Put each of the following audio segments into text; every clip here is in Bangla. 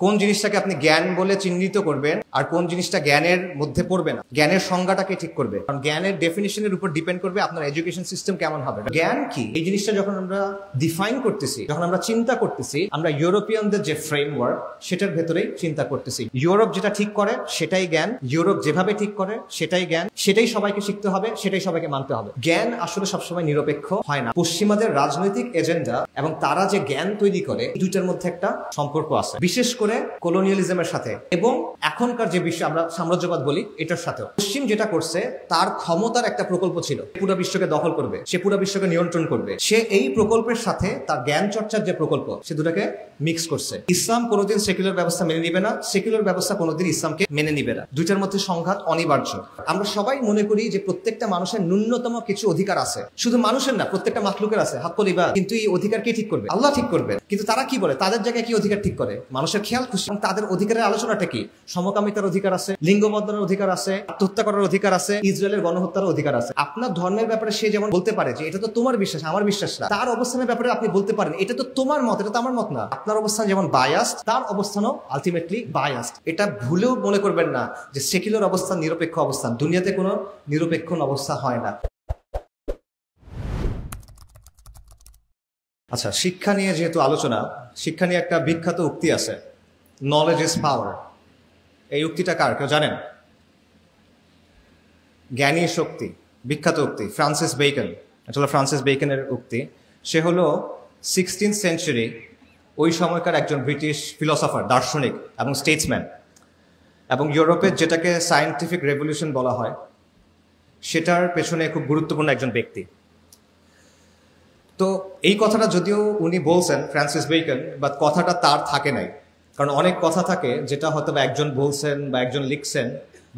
কোন জিনিসটাকে আপনি জ্ঞান বলে চিহ্নিত করবেন আর কোন জিনিসটা জ্ঞানের মধ্যে পড়বে না, জ্ঞানের সংজ্ঞাটাকে ঠিক করবে। কারণ জ্ঞানের ডেফিনিশনের উপর ডিপেন্ড করবে আপনার এডুকেশন সিস্টেম কেমন হবে। জ্ঞান কি এই জিনিসটা যখন আমরা ডিফাইন করতেছি, যখন আমরা চিন্তা করতেছি, আমরা ইউরোপিয়ানদের যে ফ্রেমওয়ার্ক সেটার ভেতরেই চিন্তা করতেছি। ইউরোপ যেটা ঠিক করে সেটাই জ্ঞান, ইউরোপ যেভাবে ঠিক করে সেটাই জ্ঞান, সেটাই সবাইকে শিখতে হবে, সেটাই সবাইকে মানতে হবে। জ্ঞান আসলে সবসময় নিরপেক্ষ হয় না। পশ্চিমাদের রাজনৈতিক এজেন্ডা এবং তারা যে জ্ঞান তৈরি করে দুইটার মধ্যে একটা সম্পর্ক আছে, বিশেষ করে কলোনিয়ালিজমের সাথে এবং এখনকার যে বিশ্ব আমরা সাম্রাজ্যবাদ বলি এটার সাথেও। পশ্চিম যেটা করছে তার ক্ষমতার একটা প্রকল্প ছিল, পুরো বিশ্বকে দখল করবে, সে পুরো বিশ্বকে নিয়ন্ত্রণ করবে। সে এই প্রকল্পের সাথে তার জ্ঞান চর্চার যে প্রকল্প সে দুটাকে মিক্স করছে। ইসলাম কোনোদিন সেকুলার ব্যবস্থা মেনে নিবে না, সেকুলার ব্যবস্থা কোনোদিন ইসলামকে মেনে নিবে না। দুইটার মধ্যে সংঘাত অনিবার্য। আমরা সবাই মনে করি যে প্রত্যেকটা মানুষের ন্যূনতম কিছু অধিকার আছে, শুধু মানুষের না, প্রত্যেকটা মাখলুকের আছে হাক্কুল ইবাদ। কিন্তু এই অধিকার কে ঠিক করবে? আল্লাহ ঠিক করবে। কিন্তু তারা কি বলে, তাদের জায়গায় কি অধিকার ঠিক করে? মানুষের খেয়াল খুশি। তাদের অধিকারের আলোচনাটা কি? সমকামিতার অধিকার আছে, লিঙ্গ বদলের অধিকার আছে, আত্মহত্যা করার অধিকার আছে, ইসরায়েলের গণহত্যার অধিকার আছে। আপনার ধর্মের ব্যাপারে সে যেমন বলতে পারে যে এটা তো তোমার বিশ্বাস, আমার বিশ্বাস না, তার অবস্থানের ব্যাপারে আপনি বলতে পারেন এটা তো তোমার মত, এটা তো আমার মত না। আপনার অবস্থান যেমন বায়াসড, তার অবস্থানও আলটিমেটলি বায়াসড। এটা ভুলেও মনে করবেন না যে সেকুলার অবস্থান নিরপেক্ষ অবস্থান। দুনিয়াতে কোনো নিরপেক্ষ অবস্থা হয় না। আচ্ছা, শিক্ষা নিয়ে যেহেতু আলোচনা, শিক্ষা নিয়ে একটা বিখ্যাত উক্তি আছে, নলেজ ইজ পাওয়ার। এই উক্তিটা কার, কেউ জানেন? জ্ঞানী শক্তি, বিখ্যাত উক্তি, ফ্রান্সিস বেকন। এটা হলো ফ্রান্সিস বেকনের উক্তি। সে হলো 16th সেঞ্চুরি ওই সময়কার একজন ব্রিটিশ ফিলসফার, দার্শনিক এবং স্টেটসম্যান, এবং ইউরোপের যেটাকে সায়েন্টিফিক রেভলিউশন বলা হয় সেটার পেছনে খুব গুরুত্বপূর্ণ একজন ব্যক্তি। তো এই কথাটা যদিও উনি বলছেন ফ্রান্সিস বেকন, বাট কথাটা তার থাকে নাই। কারণ অনেক কথা থাকে যেটা হয়তো বা একজন বলছেন বা একজন লিখছেন,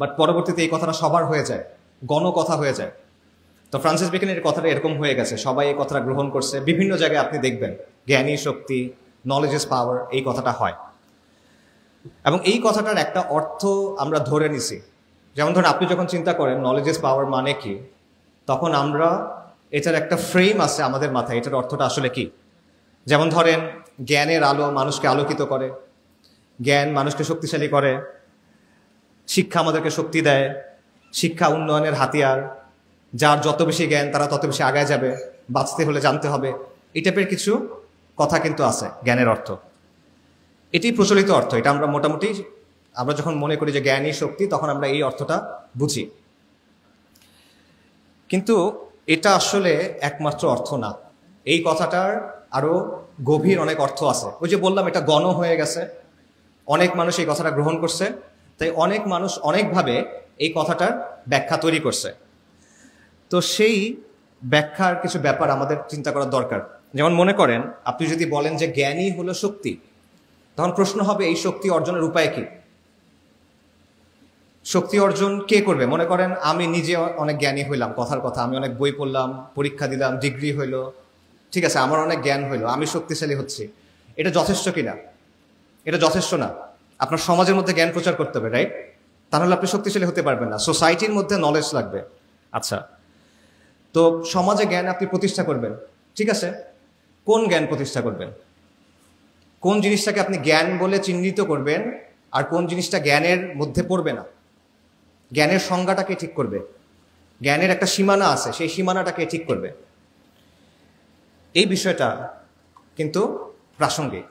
বাট পরবর্তীতে এই কথাটা সবার হয়ে যায়, গণকথা হয়ে যায়। তো ফ্রান্সিস বেকনের কথাটা এরকম হয়ে গেছে, সবাই এই কথাটা গ্রহণ করছে। বিভিন্ন জায়গায় আপনি দেখবেন জ্ঞানী শক্তি, নলেজ ইজ পাওয়ার, এই কথাটা হয়। এবং এই কথাটার একটা অর্থ আমরা ধরে নিছি। যেমন ধরেন আপনি যখন চিন্তা করেন নলেজ ইজ পাওয়ার মানে কি, তখন আমরা এটার একটা ফ্রেম আছে আমাদের মাথায়, এটার অর্থটা আসলে কি। যেমন ধরেন জ্ঞানের আলো মানুষকে আলোকিত করে, জ্ঞান মানুষকে শক্তিশালী করে, শিক্ষা আমাদেরকে শক্তি দেয়, শিক্ষা উন্নয়নের হাতিয়ার, যার যত বেশি জ্ঞান তারা তত বেশি আগায় যাবে, বাঁচতে হলে জানতে হবে, এই টাইপের কিছু কথা কিন্তু আছে জ্ঞানের অর্থ। এটি প্রচলিত অর্থ, এটা আমরা মোটামুটি আমরা যখন মনে করি যে জ্ঞানই শক্তি তখন আমরা এই অর্থটা বুঝি। কিন্তু এটা আসলে একমাত্র অর্থ না, এই কথাটার আরো গভীর অনেক অর্থ আছে। ওই যে বললাম এটা গণ হয়ে গেছে, অনেক মানুষ এই কথাটা গ্রহণ করছে, তাই অনেক মানুষ অনেকভাবে এই কথাটার ব্যাখ্যা তৈরি করছে। তো সেই ব্যাখ্যার কিছু ব্যাপার আমাদের চিন্তা করার দরকার। যেমন মনে করেন আপনি যদি বলেন যে জ্ঞানই হলো শক্তি, তখন প্রশ্ন হবে এই শক্তি অর্জনের উপায় কি? শক্তি অর্জন কে করবে? মনে করেন আমি নিজে অনেক জ্ঞানী হইলাম, কথার কথা, আমি অনেক বই পড়লাম, পরীক্ষা দিলাম, ডিগ্রি হইলো, ঠিক আছে, আমার অনেক জ্ঞান হইলো, আমি শক্তিশালী হচ্ছি। এটা যথেষ্ট কিনা? এটা যথেষ্ট না। আপনার সমাজের মধ্যে জ্ঞান প্রচার করতে হবে, রাইট? তাহলে আপনি শক্তিশালী হতে পারবেন না। সোসাইটির মধ্যে নলেজ লাগবে। আচ্ছা, তো সমাজে জ্ঞান আপনি প্রতিষ্ঠা করবেন, ঠিক আছে, কোন জ্ঞান প্রতিষ্ঠা করবেন? কোন জিনিসটাকে আপনি জ্ঞান বলে চিহ্নিত করবেন আর কোন জিনিসটা জ্ঞানের মধ্যে পড়বে না, জ্ঞানের সংজ্ঞাটাকে ঠিক করবে। জ্ঞানের একটা সীমানা আছে, সেই সীমানাটাকে ঠিক করবে। এই বিষয়টা কিন্তু প্রাসঙ্গিক।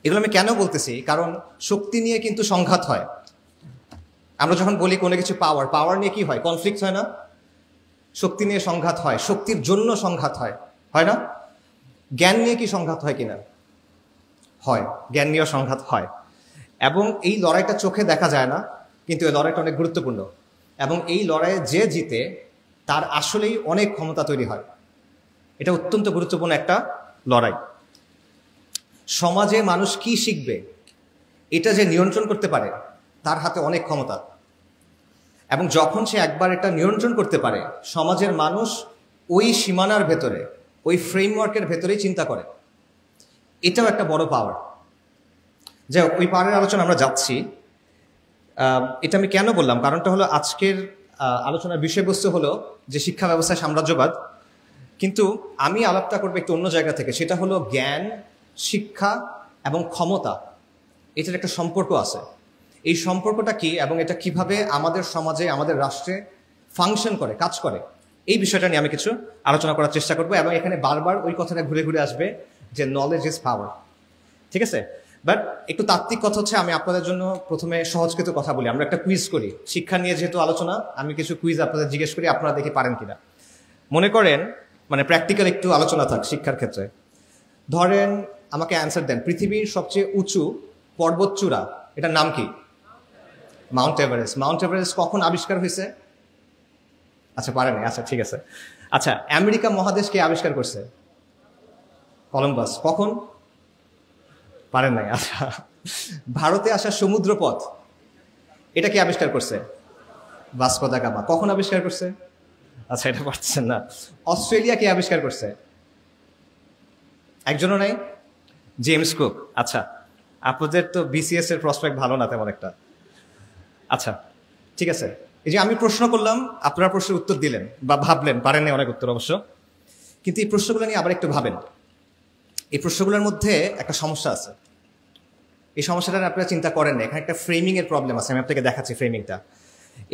এগুলো আমি কেন বলতেছি, কারণ শক্তি নিয়ে কিন্তু সংঘাত হয়। আমরা যখন বলি কোনো কিছু পাওয়ার, পাওয়ার নিয়ে কি হয়? কনফ্লিক্ট হয় না? শক্তি নিয়ে সংঘাত হয়, শক্তির জন্য সংঘাত হয়, হয় না? জ্ঞান নিয়ে কি সংঘাত হয় কিনা? হয়, জ্ঞান নিয়েও সংঘাত হয়। এবং এই লড়াইটা চোখে দেখা যায় না, কিন্তু এই লড়াইটা অনেক গুরুত্বপূর্ণ। এবং এই লড়াইয়ে যে জিতে তার আসলেই অনেক ক্ষমতা তৈরি হয়। এটা অত্যন্ত গুরুত্বপূর্ণ একটা লড়াই। সমাজে মানুষ কি শিখবে এটা যে নিয়ন্ত্রণ করতে পারে তার হাতে অনেক ক্ষমতা। এবং যখন সে একবার এটা নিয়ন্ত্রণ করতে পারে, সমাজের মানুষ ওই সীমানার ভেতরে, ওই ফ্রেমওয়ার্কের ভেতরেই চিন্তা করে। এটাও একটা বড় পাওয়ার। যাই হোক, ওই পাওয়ারের আলোচনা আমরা যাচ্ছি। এটা আমি কেন বললাম, কারণটা হলো আজকের আলোচনার বিষয়বস্তু হলো যে শিক্ষা ব্যবস্থায় সাম্রাজ্যবাদ। কিন্তু আমি আলাপটা করবো একটু অন্য জায়গা থেকে, সেটা হলো জ্ঞান, শিক্ষা এবং ক্ষমতা, এটার একটা সম্পর্ক আছে। এই সম্পর্কটা কি এবং এটা কিভাবে আমাদের সমাজে আমাদের রাষ্ট্রে ফাংশন করে, কাজ করে, এই বিষয়টা নিয়ে আমি কিছু আলোচনা করার চেষ্টা করবো। এবং এখানে বারবার ওই কথাটা ঘুরে ঘুরে আসবে যে নলেজ ইজ পাওয়ার। ঠিক আছে, বাট একটু তাত্ত্বিক কথা হচ্ছে, আমি আপনাদের জন্য প্রথমে সহজ কিছু কথা বলি। আমরা একটা কুইজ করি, শিক্ষা নিয়ে যেহেতু আলোচনা, আমি কিছু কুইজ আপনাদের জিজ্ঞেস করি, আপনারা দেখি পারেন কিনা। মনে করেন মানে প্র্যাকটিক্যাল একটু আলোচনা থাক শিক্ষার ক্ষেত্রে। ধরেন আমাকে অ্যান্সার দেন, পৃথিবীর সবচেয়ে উঁচু পর্বতচূড়া এটার নাম কি? Mount Everest. মাউন্ট এভারেস্ট কখন আবিষ্কার হয়েছে? আচ্ছা পারেনি, আচ্ছা ঠিক আছে। আচ্ছা, আমেরিকা মহাদেশ কে আবিষ্কার করছে? কলম্বাস। কখন? পারেন নাই। আচ্ছা, ভারতে আসা সমুদ্র পথ এটা কে আবিষ্কার করছে? Vasco da Gama. কখন আবিষ্কার করছে? আচ্ছা এটা পারছেন না। অস্ট্রেলিয়া কে আবিষ্কার করছে? একজনও নাই? James cook. আচ্ছা, আপনাদের তো বিসিএস এর প্রসপেক্ট ভালো না তেমন একটা। আচ্ছা ঠিক আছে, এই যে আমি প্রশ্ন করলাম, আপনারা প্রশ্নের উত্তর দিলেন বা ভাবলেন, পারেন না অনেক উত্তর অবশ্য, কিন্তু এই প্রশ্নগুলো নিয়ে আবার একটু ভাবেন। এই প্রশ্নগুলোর মধ্যে একটা সমস্যা আছে, এই সমস্যাটা আপনারা চিন্তা করেন না। এখানে একটা ফ্রেমিং এর প্রবলেম আছে, আমি আপনাকে দেখাচ্ছি ফ্রেমিংটা।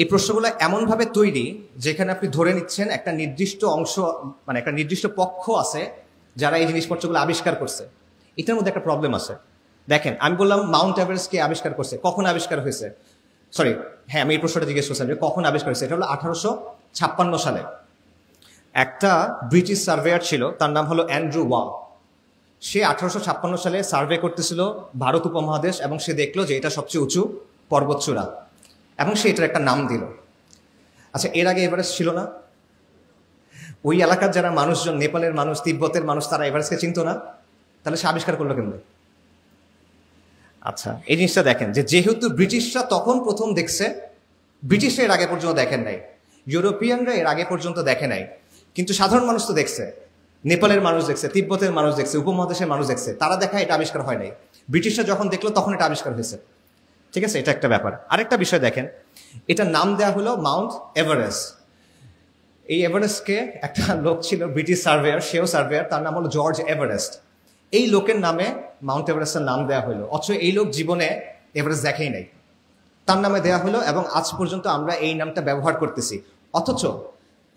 এই প্রশ্নগুলো এমনভাবে তৈরি যেখানে আপনি ধরে নিচ্ছেন একটা নির্দিষ্ট অংশ, মানে একটা নির্দিষ্ট পক্ষ আছে যারা এই জিনিসপত্রগুলো আবিষ্কার করছে। এটার মধ্যে একটা প্রবলেম আছে। দেখেন, আমি বললাম মাউন্ট এভারেস্ট কে আবিষ্কার করছে, কখন আবিষ্কার হয়েছে? সরি, হ্যাঁ আমি এই প্রশ্নটা জিজ্ঞেস করছিলাম যে কখন আবিষ্কার হয়েছে। এটা হলো 1856 সালে। একটা ব্রিটিশ সার্ভেয়ার ছিল, তার নাম হলো অ্যান্ড্রু ওয়াং। সে 1856 সালে সার্ভে করতেছিল ভারত উপমহাদেশ, এবং সে দেখলো যে এটা সবচেয়ে উঁচু পর্বতচূড়া, এবং সে এটার একটা নাম দিল। আচ্ছা, এর আগে এভারেস্ট ছিল না? ওই এলাকার যারা মানুষজন, নেপালের মানুষ, তিব্বতের মানুষ, তারা এভারেস্টকে চিনতো না? তাহলে সে আবিষ্কার করলো কেমন? আচ্ছা, এই জিনিসটা দেখেন যে যেহেতু ব্রিটিশরা তখন প্রথম দেখছে, ব্রিটিশরা এর আগে পর্যন্ত দেখেন নাই, ইউরোপিয়ানরা এর আগে পর্যন্ত দেখে নাই, কিন্তু সাধারণ মানুষ তো দেখছে, নেপালের মানুষ দেখছে, তিব্বতের মানুষ দেখছে, উপমহাদেশের মানুষ দেখছে, তারা দেখা এটা আবিষ্কার হয় নাই। ব্রিটিশরা যখন দেখলো তখন এটা আবিষ্কার হয়েছে। ঠিক আছে, এটা একটা ব্যাপার। আরেকটা বিষয় দেখেন, এটা নাম দেওয়া হলো মাউন্ট এভারেস্ট। এই এভারেস্টকে একটা লোক ছিল ব্রিটিশ সার্ভেয়ার, সেও সার্ভেয়ার, তার নাম হলো জর্জ এভারেস্ট। এই লোকের নামে মাউন্ট এভারেস্টের নাম দেওয়া হলো, অথচ এই লোক জীবনে এভারেস্ট দেখেই নাই, তার নামে দেওয়া হলো, এবং আজ পর্যন্ত আমরা এই নামটা ব্যবহার করতেছি। অথচ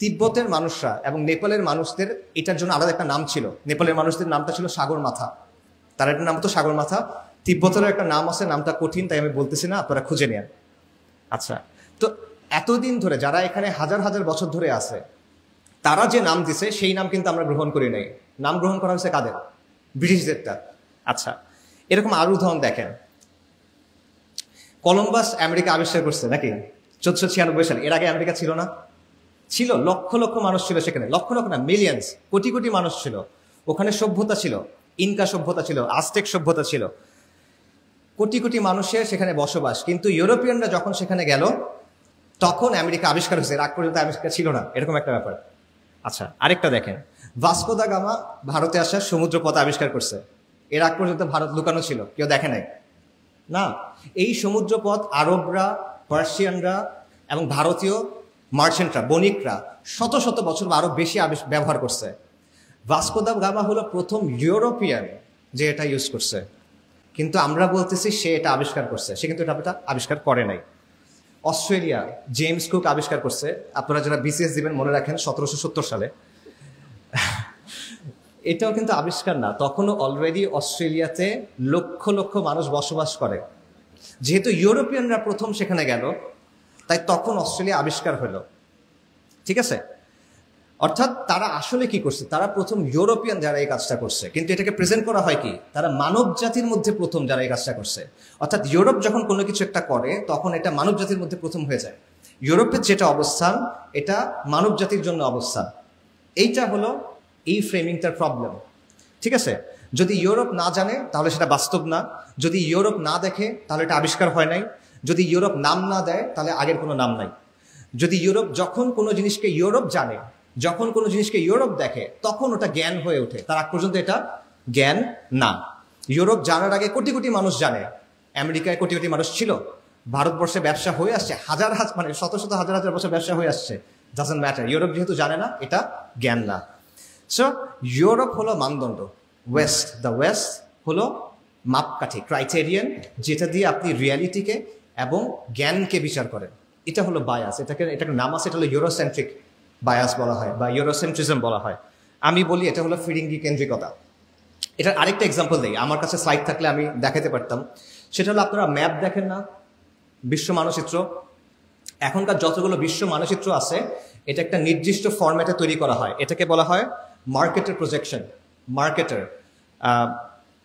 তিব্বতের মানুষরা এবং নেপালের মানুষদের এটার জন্য আলাদা একটা নাম ছিল। নেপালের মানুষদের নামটা ছিল সাগর মাথা, তার একটা নাম তো সাগর মাথা। তিব্বতেরও একটা নাম আছে, নামটা কঠিন, তাই আমি বলতেছি না, আপনারা খুঁজে নেন। আচ্ছা, তো এতদিন ধরে যারা এখানে হাজার হাজার বছর ধরে আছে, তারা যে নাম দিছে সেই নাম কিন্তু আমরা গ্রহণ করি নাই। নাম গ্রহণ করা হয়েছে কাদের? ব্রিটিশদেরটা। আচ্ছা, এরকম আরো উদাহরণ দেখেন। কলম্বাস আমেরিকা আবিষ্কার করছে নাকি 1496 সালে? এর আগে আমেরিকা ছিল না? ছিল, লক্ষ লক্ষ মানুষ ছিল সেখানে, লক্ষ লক্ষ না, মিলিয়ন্স, কোটি কোটি মানুষ ছিল ওখানে। সভ্যতা ছিল, ইনকা সভ্যতা ছিল, আজটেক সভ্যতা ছিল, কোটি কোটি মানুষের সেখানে বসবাস। কিন্তু ইউরোপিয়ানরা যখন সেখানে গেল তখন আমেরিকা আবিষ্কার হয়েছে, এর আগ পর্যন্ত আবিষ্কার ছিল না, এরকম একটা ব্যাপার। আচ্ছা, আরেকটা দেখেন, ভাস্কো দা গামা ভারতে আসার সমুদ্রপথ আবিষ্কার করছে, এর আগ পর্যন্ত ভারত লুকানো ছিল, কেউ দেখে নাই না। এই সমুদ্রপথ আরবরা, পার্সিয়ানরা এবং ভারতীয় মার্চেন্টরা, বণিকরা শত শত বছর বা আরো বেশি ব্যবহার করছে। ভাস্কো দা গামা হলো প্রথম ইউরোপিয়ান যে এটা ইউজ করছে, কিন্তু আমরা বলতেছি সে এটা আবিষ্কার করছে, সে কিন্তু এটা আবিষ্কার করে নাই। অস্ট্রেলিয়া জেমস কুক আবিষ্কার করছে, আপনারা যারা বিসিএস দিবেন মনে রাখেন 1770 সালে। এটাও কিন্তু আবিষ্কার না, তখনও অলরেডি অস্ট্রেলিয়াতে লক্ষ লক্ষ মানুষ বসবাস করে। যেহেতু ইউরোপিয়ানরা প্রথম সেখানে গেল, তাই তখন অস্ট্রেলিয়া আবিষ্কার হলো। ঠিক আছে, অর্থাৎ তারা আসলে কি করছে, তারা প্রথম ইউরোপিয়ান যারা এই কাজটা করছে, কিন্তু এটাকে প্রেজেন্ট করা হয় কি, তারা মানব জাতির মধ্যে প্রথম যারা এই কাজটা করছে। অর্থাৎ ইউরোপ যখন কোনো কিছু একটা করে তখন এটা মানব জাতির মধ্যে প্রথম হয়ে যায়। ইউরোপের যেটা অবস্থান এটা মানব জাতির জন্য অবস্থান। এইটা হলো এই ফ্রেমিংটার প্রবলেম। ঠিক আছে, যদি ইউরোপ না জানে তাহলে সেটা বাস্তব না, যদি ইউরোপ না দেখে তাহলে এটা আবিষ্কার হয় নাই, যদি ইউরোপ নাম না দেয় তাহলে আগের কোনো নাম নাই, যদি ইউরোপ যখন কোনো জিনিসকে ইউরোপ জানে, যখন কোনো জিনিসকে ইউরোপ দেখে তখন ওটা জ্ঞান হয়ে ওঠে, তার আগ পর্যন্ত এটা জ্ঞান না। ইউরোপ জানার আগে কোটি কোটি মানুষ জানে, আমেরিকায় কোটি কোটি মানুষ ছিল, ভারতবর্ষে ব্যবসা হয়ে আসছে হাজার হাজার, মানে শত শত হাজার হাজার বছর ব্যবসা হয়ে আসছে, ডাজন্ট ম্যাটার। ইউরোপ যেহেতু জানে না, এটা জ্ঞান না। সো ইউরোপ হলো মানদণ্ড, ওয়েস্ট, দ্য ওয়েস্ট হলো মাপকাঠি, ক্রাইটেরিয়ান, যেটা দিয়ে আপনি রিয়ালিটিকে এবং জ্ঞানকে বিচার করেন। এটা হলো বায়াস। এটাকে নাম আছে, এটা হলো ইউরোসেন্ট্রিক বায়াস বলা হয় বা ইউরোসেন্ট্রিজম বলা হয়। আমি বলি এটা হলো ফিরিঙ্গি কেন্দ্রিকতা। এটার আরেকটা এক্সাম্পল দিই, আমার কাছে স্লাইড থাকলে আমি দেখাতে পারতাম। সেটা হলো, আপনারা ম্যাপ দেখেন না, বিশ্ব মানচিত্র। এখনকার যতগুলো বিশ্ব মানচিত্র আছে, এটা একটা নির্দিষ্ট ফরম্যাটে তৈরি করা হয়। এটাকে বলা হয় মার্কেটের প্রজেকশন। মার্কেটার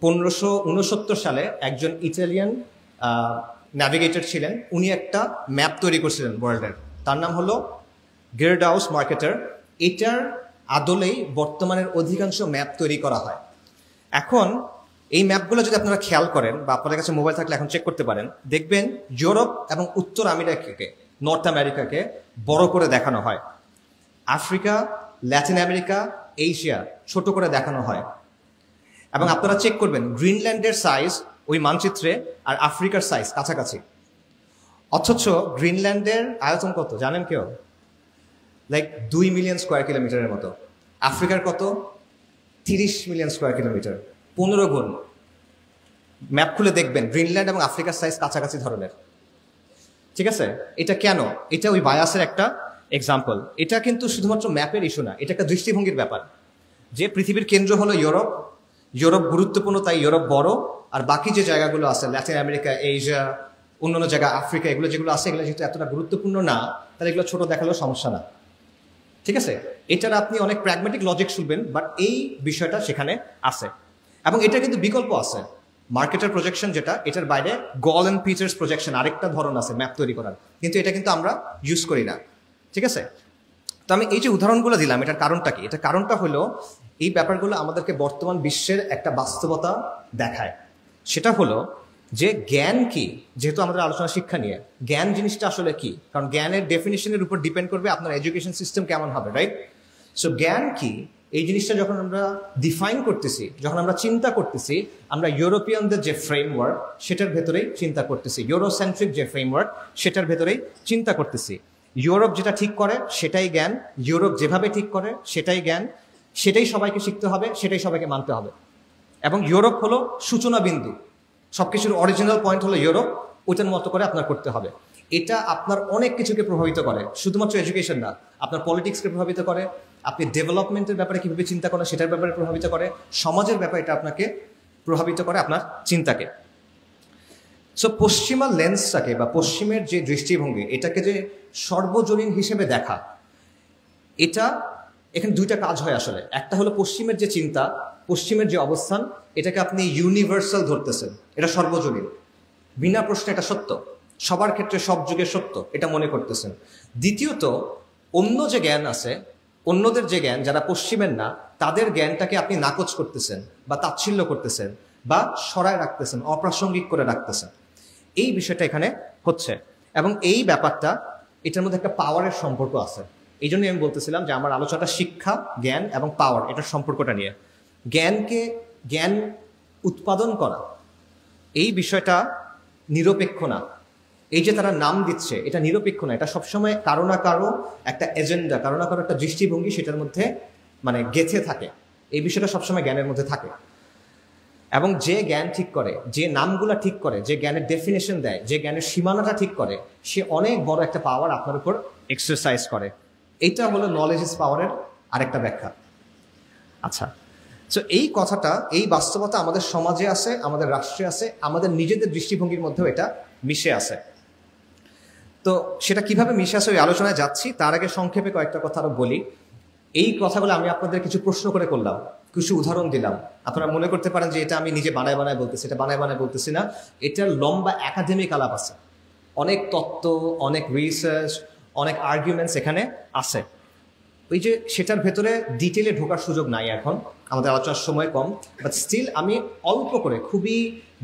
1569 সালে একজন ইটালিয়ান ন্যাভিগেটর ছিলেন, উনি একটা ম্যাপ তৈরি করছিলেন ওয়ার্ল্ডের। তার নাম হলো গেরডাউস মার্কেটার। এটার আদলেই বর্তমানের অধিকাংশ ম্যাপ তৈরি করা হয়। এখন এই ম্যাপগুলো যদি আপনারা খেয়াল করেন বা আপনাদের কাছে মোবাইল থাকলে এখন চেক করতে পারেন, দেখবেন ইউরোপ এবং উত্তর আমেরিকাকে, নর্থ আমেরিকাকে বড় করে দেখানো হয়। আফ্রিকা, ল্যাটিন আমেরিকা, এশিয়া ছোট করে দেখানো হয়। এবং আপনারা চেক করবেন গ্রিনল্যান্ডের সাইজ ওই মানচিত্রে আর আফ্রিকার সাইজ কাছাকাছি। অথচ গ্রিনল্যান্ডের আয়তন কত জানেন কেউ? লাইক 2 মিলিয়ন স্কোয়ার কিলোমিটারের মতো। আফ্রিকার কত? 30 মিলিয়ন স্কোয়ার কিলোমিটার, 15 গুণ। ম্যাপ খুলে দেখবেন গ্রিনল্যান্ড এবং আফ্রিকার সাইজ কাছাকাছি ধরনের। ঠিক আছে, এটা কেন? এটা ওই বায়াসের একটা এক্সাম্পল। এটা কিন্তু শুধুমাত্র ম্যাপের ইস্যু না, এটা একটা দৃষ্টিভঙ্গির ব্যাপার। যে পৃথিবীর কেন্দ্র হলো ইউরোপ, ইউরোপ গুরুত্বপূর্ণ তাই ইউরোপ বড়, আর বাকি যে জায়গাগুলো আছে ল্যাটিন আমেরিকা, এশিয়া, অন্যান্য জায়গা আফ্রিকা, এগুলো যেগুলো আছে এগুলো যেহেতু এতটা গুরুত্বপূর্ণ না, তাহলে এগুলো ছোট দেখালেও সমস্যা না। ঠিক আছে, এটার আপনি অনেক প্র্যাগমেটিক লজিক শুনবেন, বাট এই বিষয়টা সেখানে আছে। এবং এটা কিন্তু বিকল্প আছে। মার্কেটের প্রজেকশন যেটা, এটার বাইরে গল অ্যান্ড পিটার্স প্রজেকশন আরেকটা ধরন আছে ম্যাপ তৈরি করার, কিন্তু এটা কিন্তু আমরা ইউজ করি না। ঠিক আছে, তো আমি এই যে উদাহরণগুলো দিলাম, এটার কারণটা কি? এটার কারণটা হলো এই ব্যাপারগুলো আমাদেরকে বর্তমান বিশ্বের একটা বাস্তবতা দেখায়। সেটা হলো যে জ্ঞান কি, যেহেতু আমাদের আলোচনা শিক্ষা নিয়ে, জ্ঞান জিনিসটা আসলে কি? কারণ জ্ঞানের ডেফিনিশনের উপর ডিপেন্ড করবে আপনার এডুকেশন সিস্টেম কেমন হবে, রাইট? সো জ্ঞান কি, এই জিনিসটা যখন আমরা ডিফাইন করতেছি, যখন আমরা চিন্তা করতেছি, আমরা ইউরোপিয়ানদের যে ফ্রেমওয়ার্ক সেটার ভেতরেই চিন্তা করতেছি, ইউরোসেন্ট্রিক যে ফ্রেমওয়ার্ক সেটার ভেতরেই চিন্তা করতেছি। ইউরোপ যেটা ঠিক করে সেটাই জ্ঞান, ইউরোপ যেভাবে ঠিক করে সেটাই জ্ঞান, সেটাই সবাইকে শিখতে হবে, সেটাই সবাইকে মানতে হবে। এবং ইউরোপ হলো সূচনা বিন্দু, সবকিছুর অরিজিনাল পয়েন্ট হলো ইউরোপ, ওইটার মতো করে আপনার করতে হবে। এটা আপনার অনেক কিছুকে প্রভাবিত করে, শুধুমাত্র এডুকেশন না, আপনার পলিটিক্সকে প্রভাবিত করে, আপনি ডেভেলপমেন্টের ব্যাপারে কীভাবে চিন্তা করেন সেটার ব্যাপারে প্রভাবিত করে, সমাজের ব্যাপারে এটা আপনাকে প্রভাবিত করে, আপনার চিন্তাকে। সো পশ্চিমা লেন্সটাকে বা পশ্চিমের যে দৃষ্টিভঙ্গি, এটাকে যে সর্বজনীন হিসেবে দেখা, এটা এখানে দুইটা কাজ হয় আসলে। একটা হলো পশ্চিমের যে চিন্তা, পশ্চিমের যে অবস্থান, এটাকে আপনি ইউনিভার্সাল ধরতেছেন, এটা সর্বজনীন, বিনা প্রশ্নে এটা সত্য, সবার ক্ষেত্রে সব যুগে সত্য, এটা মনে করতেছেন। দ্বিতীয়ত, অন্য যে জ্ঞান আছে, অন্যদের যে জ্ঞান, যারা পশ্চিমের না, তাদের জ্ঞানটাকে আপনি নাকচ করতেছেন বা তাচ্ছিল্য করতেছেন বা সরায় রাখতেছেন, অপ্রাসঙ্গিক করে রাখতেছেন। এই বিষয়টা এখানে হচ্ছে। এবং এই ব্যাপারটা, এটার মধ্যে একটা পাওয়ারের সম্পর্ক আছে। এই জন্যই আমি বলতেছিলাম যে আমার আলোচনাটা শিক্ষা, জ্ঞান এবং পাওয়ার, এটার সম্পর্কটা নিয়ে। জ্ঞান উৎপাদন করা, এই বিষয়টা নিরপেক্ষ না। এই যে তারা নাম দিচ্ছে, এটা নিরপেক্ষ না, এটা সবসময় কারো না কারো একটা এজেন্ডা, কারো না কারো একটা দৃষ্টিভঙ্গি সেটার মধ্যে মানে গেঁথে থাকে। এই বিষয়টা সবসময় জ্ঞানের মধ্যে থাকে। এবং যে জ্ঞান ঠিক করে, যে নামগুলা ঠিক করে, যে জ্ঞানের ডেফিনেশন দেয়, যে জ্ঞানের সীমানাটা ঠিক করে, সে অনেক বড় একটা পাওয়ার আপনার উপর এক্সারসাইজ করে। এইটা হলো নলেজ ইজ পাওয়ারের আরেকটা ব্যাখ্যা। আচ্ছা, তো এই কথাটা, এই বাস্তবতা আমাদের সমাজে আছে, আমাদের রাষ্ট্রে আছে, আমাদের নিজেদের দৃষ্টিভঙ্গির মধ্যেও এটা মিশে আছে। তো সেটা কিভাবে মিশে আছে ওই আলোচনায় যাচ্ছি, তার আগে সংক্ষেপে কয়েকটা কথা আরো বলি। এই কথাগুলো আমি আপনাদের কিছু প্রশ্ন করে করলাম, কিছু উদাহরণ দিলাম। আপনারা মনে করতে পারেন যে এটা আমি নিজে বানায় বানায় বলতেছি, এটা বানায় বানায় বলতেছি না, এটার লম্বা একাডেমিক আলাপ আছে, অনেক তত্ত্ব, অনেক রিসার্চ, অনেক আর্গুমেন্টস এখানে আছে। ওই যে সেটার ভেতরে ডিটেলে ঢোকার সুযোগ নাই এখন, আমাদের আলোচনার সময় কম, বাট স্টিল আমি অল্প করে খুবই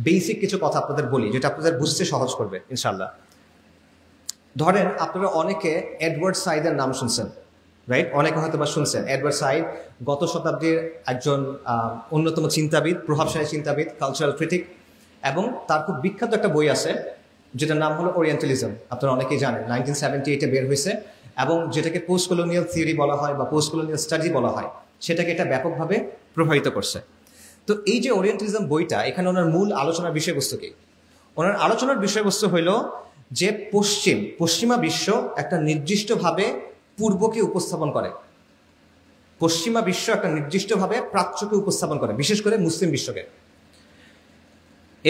বেসিক কিছু কথা আপনাদের বলি, যেটা আপনাদের বুঝতে সহজ করবে ইনশাল্লাহ। ধরেন আপনারা অনেকে এডওয়ার্ড সাইদের নাম শুনছেন, রাইট? অনেকে হয়তো বা শুনছেন। এডওয়ার্ড সাইদ গত শতাব্দীর একজন অন্যতম চিন্তাবিদ, প্রভাবশালী চিন্তাবিদ, কালচারাল ক্রিটিক, এবং তার খুব বিখ্যাত একটা বই আছে যেটার নাম হলো ওরিয়েন্টালিজম। আপনারা অনেকেই জানেন, 1978-এ বের হয়েছে, এবং যেটাকে পোস্ট কলোনিয়াল থিওরি বলা হয় বা পোস্ট কলোনিয়াল স্টাডি বলা হয়, সেটাকে এটা ব্যাপকভাবে প্রভাবিত করছে। তো এই যে ওরিয়েন্টালিজম বইটা, এখানে ওনার মূল আলোচনার বিষয়বস্তু কি? ওনার আলোচনার বিষয়বস্তু হইল যে পশ্চিমা বিশ্ব একটা নির্দিষ্টভাবে পূর্বকে উপস্থাপন করে, পশ্চিমা বিশ্ব একটা নির্দিষ্টভাবে প্রাচ্যকে উপস্থাপন করে, বিশেষ করে মুসলিম বিশ্বকে,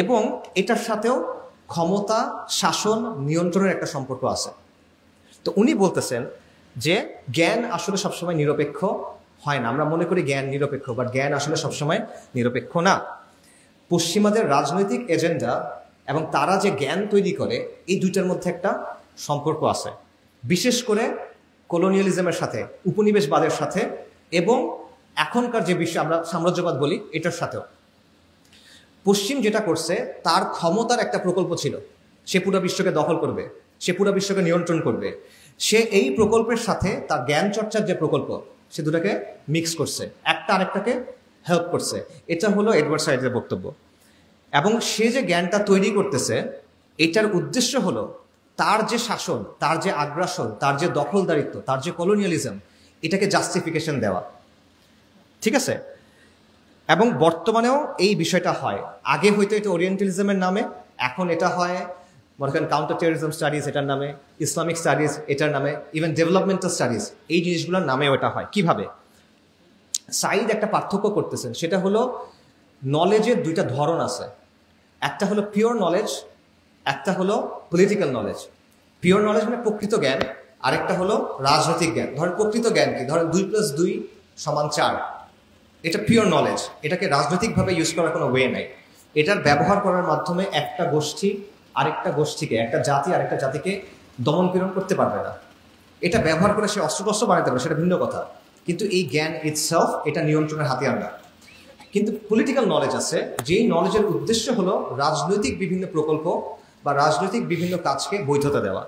এবং এটার সাথেও ক্ষমতা, শাসন, নিয়ন্ত্রণের একটা সম্পর্ক আছে। তো উনি বলতেছেন যে জ্ঞান আসলে সবসময় নিরপেক্ষ হয় না। আমরা মনে করি জ্ঞান নিরপেক্ষ, বাট জ্ঞান আসলে সবসময় নিরপেক্ষ না। পশ্চিমাদের রাজনৈতিক এজেন্ডা এবং তারা যে জ্ঞান তৈরি করে, এই দুইটার মধ্যে একটা সম্পর্ক আছে, বিশেষ করে কলোনিয়ালিজমের সাথে, উপনিবেশবাদের সাথে, এবং এখনকার যে বিশ্ব আমরা সাম্রাজ্যবাদ বলি এটার সাথেও। পশ্চিম যেটা করছে, তার ক্ষমতার একটা প্রকল্প ছিল, সে পুরো বিশ্বকে দখল করবে, সে পুরো বিশ্বকে নিয়ন্ত্রণ করবে। সে এই প্রকল্পের সাথে তার জ্ঞান চর্চার যে প্রকল্প, সে দুটাকে মিক্স করছে, একটা আরেকটাকে হেল্প করছে। এটা হলো এডওয়ার্ড সাইডের বক্তব্য। এবং সে যে জ্ঞানটা তৈরি করতেছে, এটার উদ্দেশ্য হলো তার যে শাসন, তার যে আগ্রাসন, তার যে দখলদারিত্ব, তার যে কলোনিয়ালিজম, এটাকে জাস্টিফিকেশন দেওয়া। ঠিক আছে? এবং বর্তমানেও এই বিষয়টা হয়। আগে হয়তো এটা ওরিয়েন্টালিজমের নামে, এখন এটা হয় মনে করেন কাউন্টার টেররিজম স্টাডিজ এটার নামে, ইসলামিক স্টাডিজ এটার নামে, ইভেন ডেভেলপমেন্টাল স্টাডিজ, এই জিনিসগুলোর নামেও এটা হয়। কিভাবে? সাইদ একটা পার্থক্য করতেছেন, সেটা হলো নলেজের দুইটা ধরন আছে, একটা হলো পিওর নলেজ, একটা হলো পলিটিক্যাল নলেজ। পিওর নলেজ মানে প্রকৃত জ্ঞান, আরেকটা হলো রাজনৈতিক জ্ঞান। ধরেন প্রকৃত জ্ঞান কি? ধরেন 2+2 = 4, এটা পিওর নলেজ। এটাকে রাজনৈতিকভাবে ইউজ করার কোনো ওয়ে নাই। এটার ব্যবহার করার মাধ্যমে একটা গোষ্ঠী আরেকটা গোষ্ঠীকে, একটা জাতি আরেকটা জাতিকে দমন পীড়ন করতে পারবে না। এটা ব্যবহার করে সে অস্ত্রশস্ত্র বানাতে পারে, সেটা ভিন্ন কথা, কিন্তু এই জ্ঞান ইটসেলফ এটা নিয়ন্ত্রণের হাতিয়ার না। কিন্তু পলিটিক্যাল নলেজ আছে, যেই নলেজের উদ্দেশ্য হলো রাজনৈতিক বিভিন্ন প্রকল্প বা রাজনৈতিক বিভিন্ন কাজকে বৈধতা দেওয়া।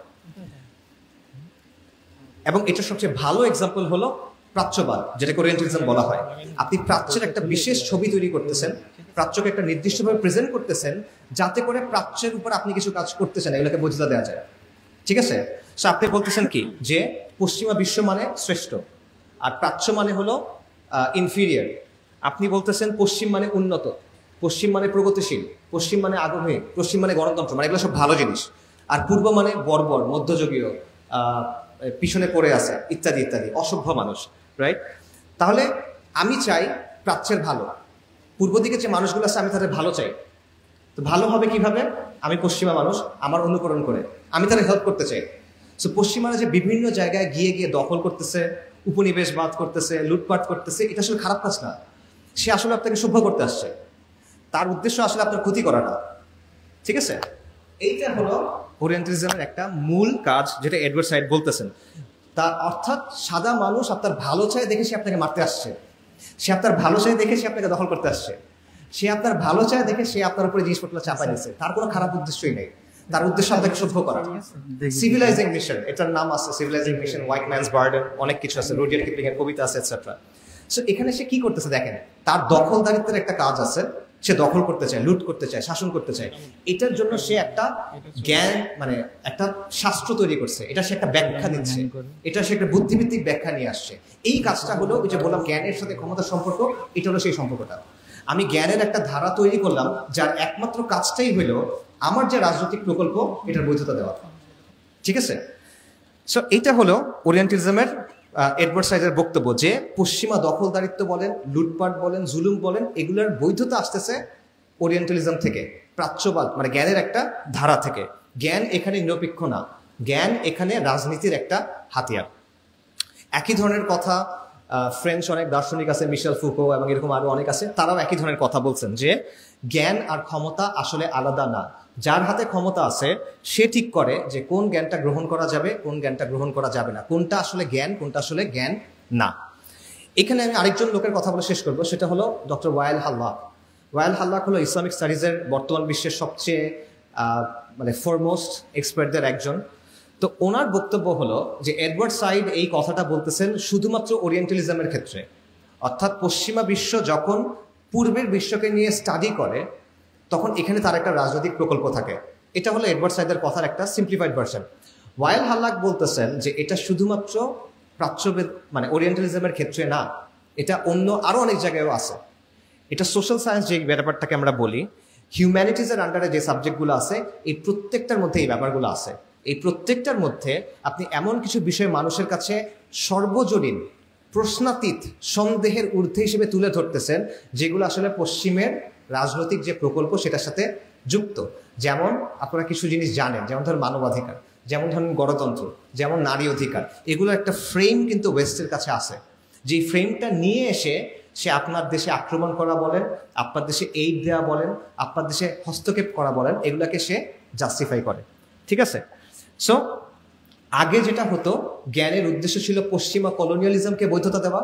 এবং এটার সবচেয়ে ভালো এক্সাম্পল হলো প্রাচ্যবাদ, যেটাকে ওরিয়েন্টালিজম বলা হয়। আপনি প্রাচ্যের একটা বিশেষ ছবি তৈরি করতেছেন, প্রাচ্যকে একটা নির্দিষ্টভাবে প্রেজেন্ট করতেছেন, যাতে করে প্রাচ্যের উপর আপনি কিছু কাজ করতেছেন, এগুলোকে বৈধতা দেওয়া যায়। ঠিক আছে? সো আপনি বলতেছেন কি, যে পশ্চিমা বিশ্ব মানে শ্রেষ্ঠ আর প্রাচ্য মানে হলো ইনফিরিয়ার। আপনি বলতেছেন পশ্চিম মানে উন্নত, পশ্চিম মানে প্রগতিশীল, পশ্চিম মানে আগ্রহী, পশ্চিম মানে গণতন্ত্র, মানে এগুলো সব ভালো জিনিস। আর পূর্ব মানে বর্বর, মধ্যযুগীয়, পিছনে পড়ে আছে, ইত্যাদি ইত্যাদি, অসভ্য মানুষ। রাইট? তাহলে আমি চাই প্রাচ্যের ভালো, পূর্ব দিকে যে মানুষগুলো আছে আমি তাদের ভালো চাই। তো ভালো হবে কিভাবে? আমি পশ্চিমা মানুষ, আমার অনুকরণ করে আমি তাদের হেল্প করতে চাই। সো পশ্চিমারা যে বিভিন্ন জায়গায় গিয়ে গিয়ে দখল করতেছে, উপনিবেশবাদ করতেছে, লুটপাট করতেছে, এটা আসলে খারাপ কাজ না। সে আসলে আপনাকে সভ্য করতে আসছে, তার উদ্দেশ্য আসলে আপনার ক্ষতি করা না। ঠিক আছে? এইটা হলো ওরিয়েন্টালিজমের একটা মূল কাজ, যেটা এডওয়ার্ড সাইড বলতেছেন। তার অর্থাৎ সাদা মানুষ আপনার ভালো চায় দেখে সে আপনাকে মারতে আসছে, সে আপনার ভালো চায় দেখে সে আপনাকে দখল করতে আসছে, সে আপনার ভালো চায় দেখে সে আপনার উপরে জিনিসপত্র চাপাই দিচ্ছে। তার কোনো খারাপ উদ্দেশ্যই নেই, তার উদ্দেশ্য আপনাকে সভ্য করা। সিভিলাইজিং মিশন, এটার নাম আছে সিভিলাইজিং মিশন, হোয়াইট ম্যানস বার্ডেন, অনেক কিছু আছে, রুডিয়ার্ড কিপলিং এর কবিতা আছে, এটসেট্রা। সো এখানে সে কি করতেছে দেখেন, তার দখলদারিত্বের একটা কাজ আছে, সে দখল করতে চায়, লুট করতে চায়, শাসন করতে চায়। এটার জন্য সে একটা জ্ঞান, মানে একটা শাস্ত্র তৈরি করছে, এটা সে একটা ব্যাখ্যা দিচ্ছে, এটা সে একটা বুদ্ধিভিত্তিক ব্যাখ্যা নিয়ে আসছে। এই কাজটা হলো ওই যে বললাম জ্ঞানের সাথে ক্ষমতার সম্পর্ক, এটা হলো সেই সম্পর্কটা। আমি জ্ঞানের একটা ধারা তৈরি করলাম, যার একমাত্র কাজটাই হলো আমার যে রাজনৈতিক প্রকল্প, এটার বৈধতা দেওয়া। ঠিক আছে? সো এইটা হলো ওরিয়েন্টালিজমের এডওয়ার্ড সাইডের বক্তব্য, যে পশ্চিমা দখলদারিত্ব বলেন, লুটপাট বলেন, জুলুম বলেন, এগুলোর বৈধতা আসতেছে ওরিয়েন্টালিজম থেকে, প্রাচ্যবাদ মানে জ্ঞানের একটা ধারা থেকে। জ্ঞান এখানে নিরপেক্ষ না, জ্ঞান এখানে রাজনীতির একটা হাতিয়ার। একই ধরনের কথা ফ্রেঞ্চ অনেক দার্শনিক আছে, মিশেল ফুকো এবং এরকম আরো অনেক আছে, তারাও একই ধরনের কথা বলছেন যে জ্ঞান আর ক্ষমতা আসলে আলাদা না। যার হাতে ক্ষমতা আছে সে ঠিক করে যে কোন জ্ঞানটা গ্রহণ করা যাবে, কোন জ্ঞানটা গ্রহণ করা যাবে না, কোনটা আসলে জ্ঞান, কোনটা আসলে জ্ঞান না। এখানে আমি আরেকজন লোকের কথা বলে শেষ করবো, সেটা হলো ডক্টর ওয়াইল হাল্লাক। ওয়াইল হাল্লাক হলো ইসলামিক স্টাডিজের বর্তমান বিশ্বের সবচেয়ে মানে ফরমোস্ট এক্সপার্টদের একজন। তো ওনার বক্তব্য হলো যে এডওয়ার্ড সাইড এই কথাটা বলতেছেন শুধুমাত্র ওরিয়েন্টালিজমের ক্ষেত্রে, অর্থাৎ পশ্চিমা বিশ্ব যখন পূর্বের বিশ্বকে নিয়ে স্টাডি করে, তখন এখানে তার একটা রাজনৈতিক প্রকল্প থাকে। এটা হলো এডওয়ার্ড সাইডের কথার একটা সিম্পলিফাইড ভার্সন। ওয়াইল হাল্লাক বলতেছেন যে এটা শুধুমাত্র প্রাচ্যবেদ মানে ওরিয়েন্টালিজমের ক্ষেত্রে না, এটা অন্য আরো অনেক জায়গায়ও আছে। এটা সোশ্যাল সায়েন্স যে ব্যাপারটাকে আমরা বলি, হিউম্যানিটিজের আন্ডারে যে সাবজেক্টগুলো আছে এই প্রত্যেকটার মধ্যে এই ব্যাপারগুলো আছে। এই প্রত্যেকটার মধ্যে আপনি এমন কিছু বিষয় মানুষের কাছে সর্বজনীন, প্রশ্নাতীত, সন্দেহের ঊর্ধ্বে হিসেবে তুলে ধরতেছেন, যেগুলো আসলে পশ্চিমের রাজনৈতিক যে প্রকল্প সেটার সাথে যুক্ত। যেমন আপনারা কিছু জিনিস জানেন, যেমন ধরেন মানবাধিকার, যেমন ধরেন গণতন্ত্র, যেমন নারী অধিকার, এগুলো একটা ফ্রেম কিন্তু ওয়েস্টের কাছে আছে। যে ফ্রেমটা নিয়ে এসে সে আপনার দেশে আক্রমণ করা বলেন, আপনার দেশে এইড দেওয়া বলেন, আপনার দেশে হস্তক্ষেপ করা বলেন, এগুলাকে সে জাস্টিফাই করে। ঠিক আছে? সো আগে যেটা হতো, জ্ঞানের উদ্দেশ্য ছিল পশ্চিমা কলোনিয়ালিজমকে বৈধতা দেওয়া,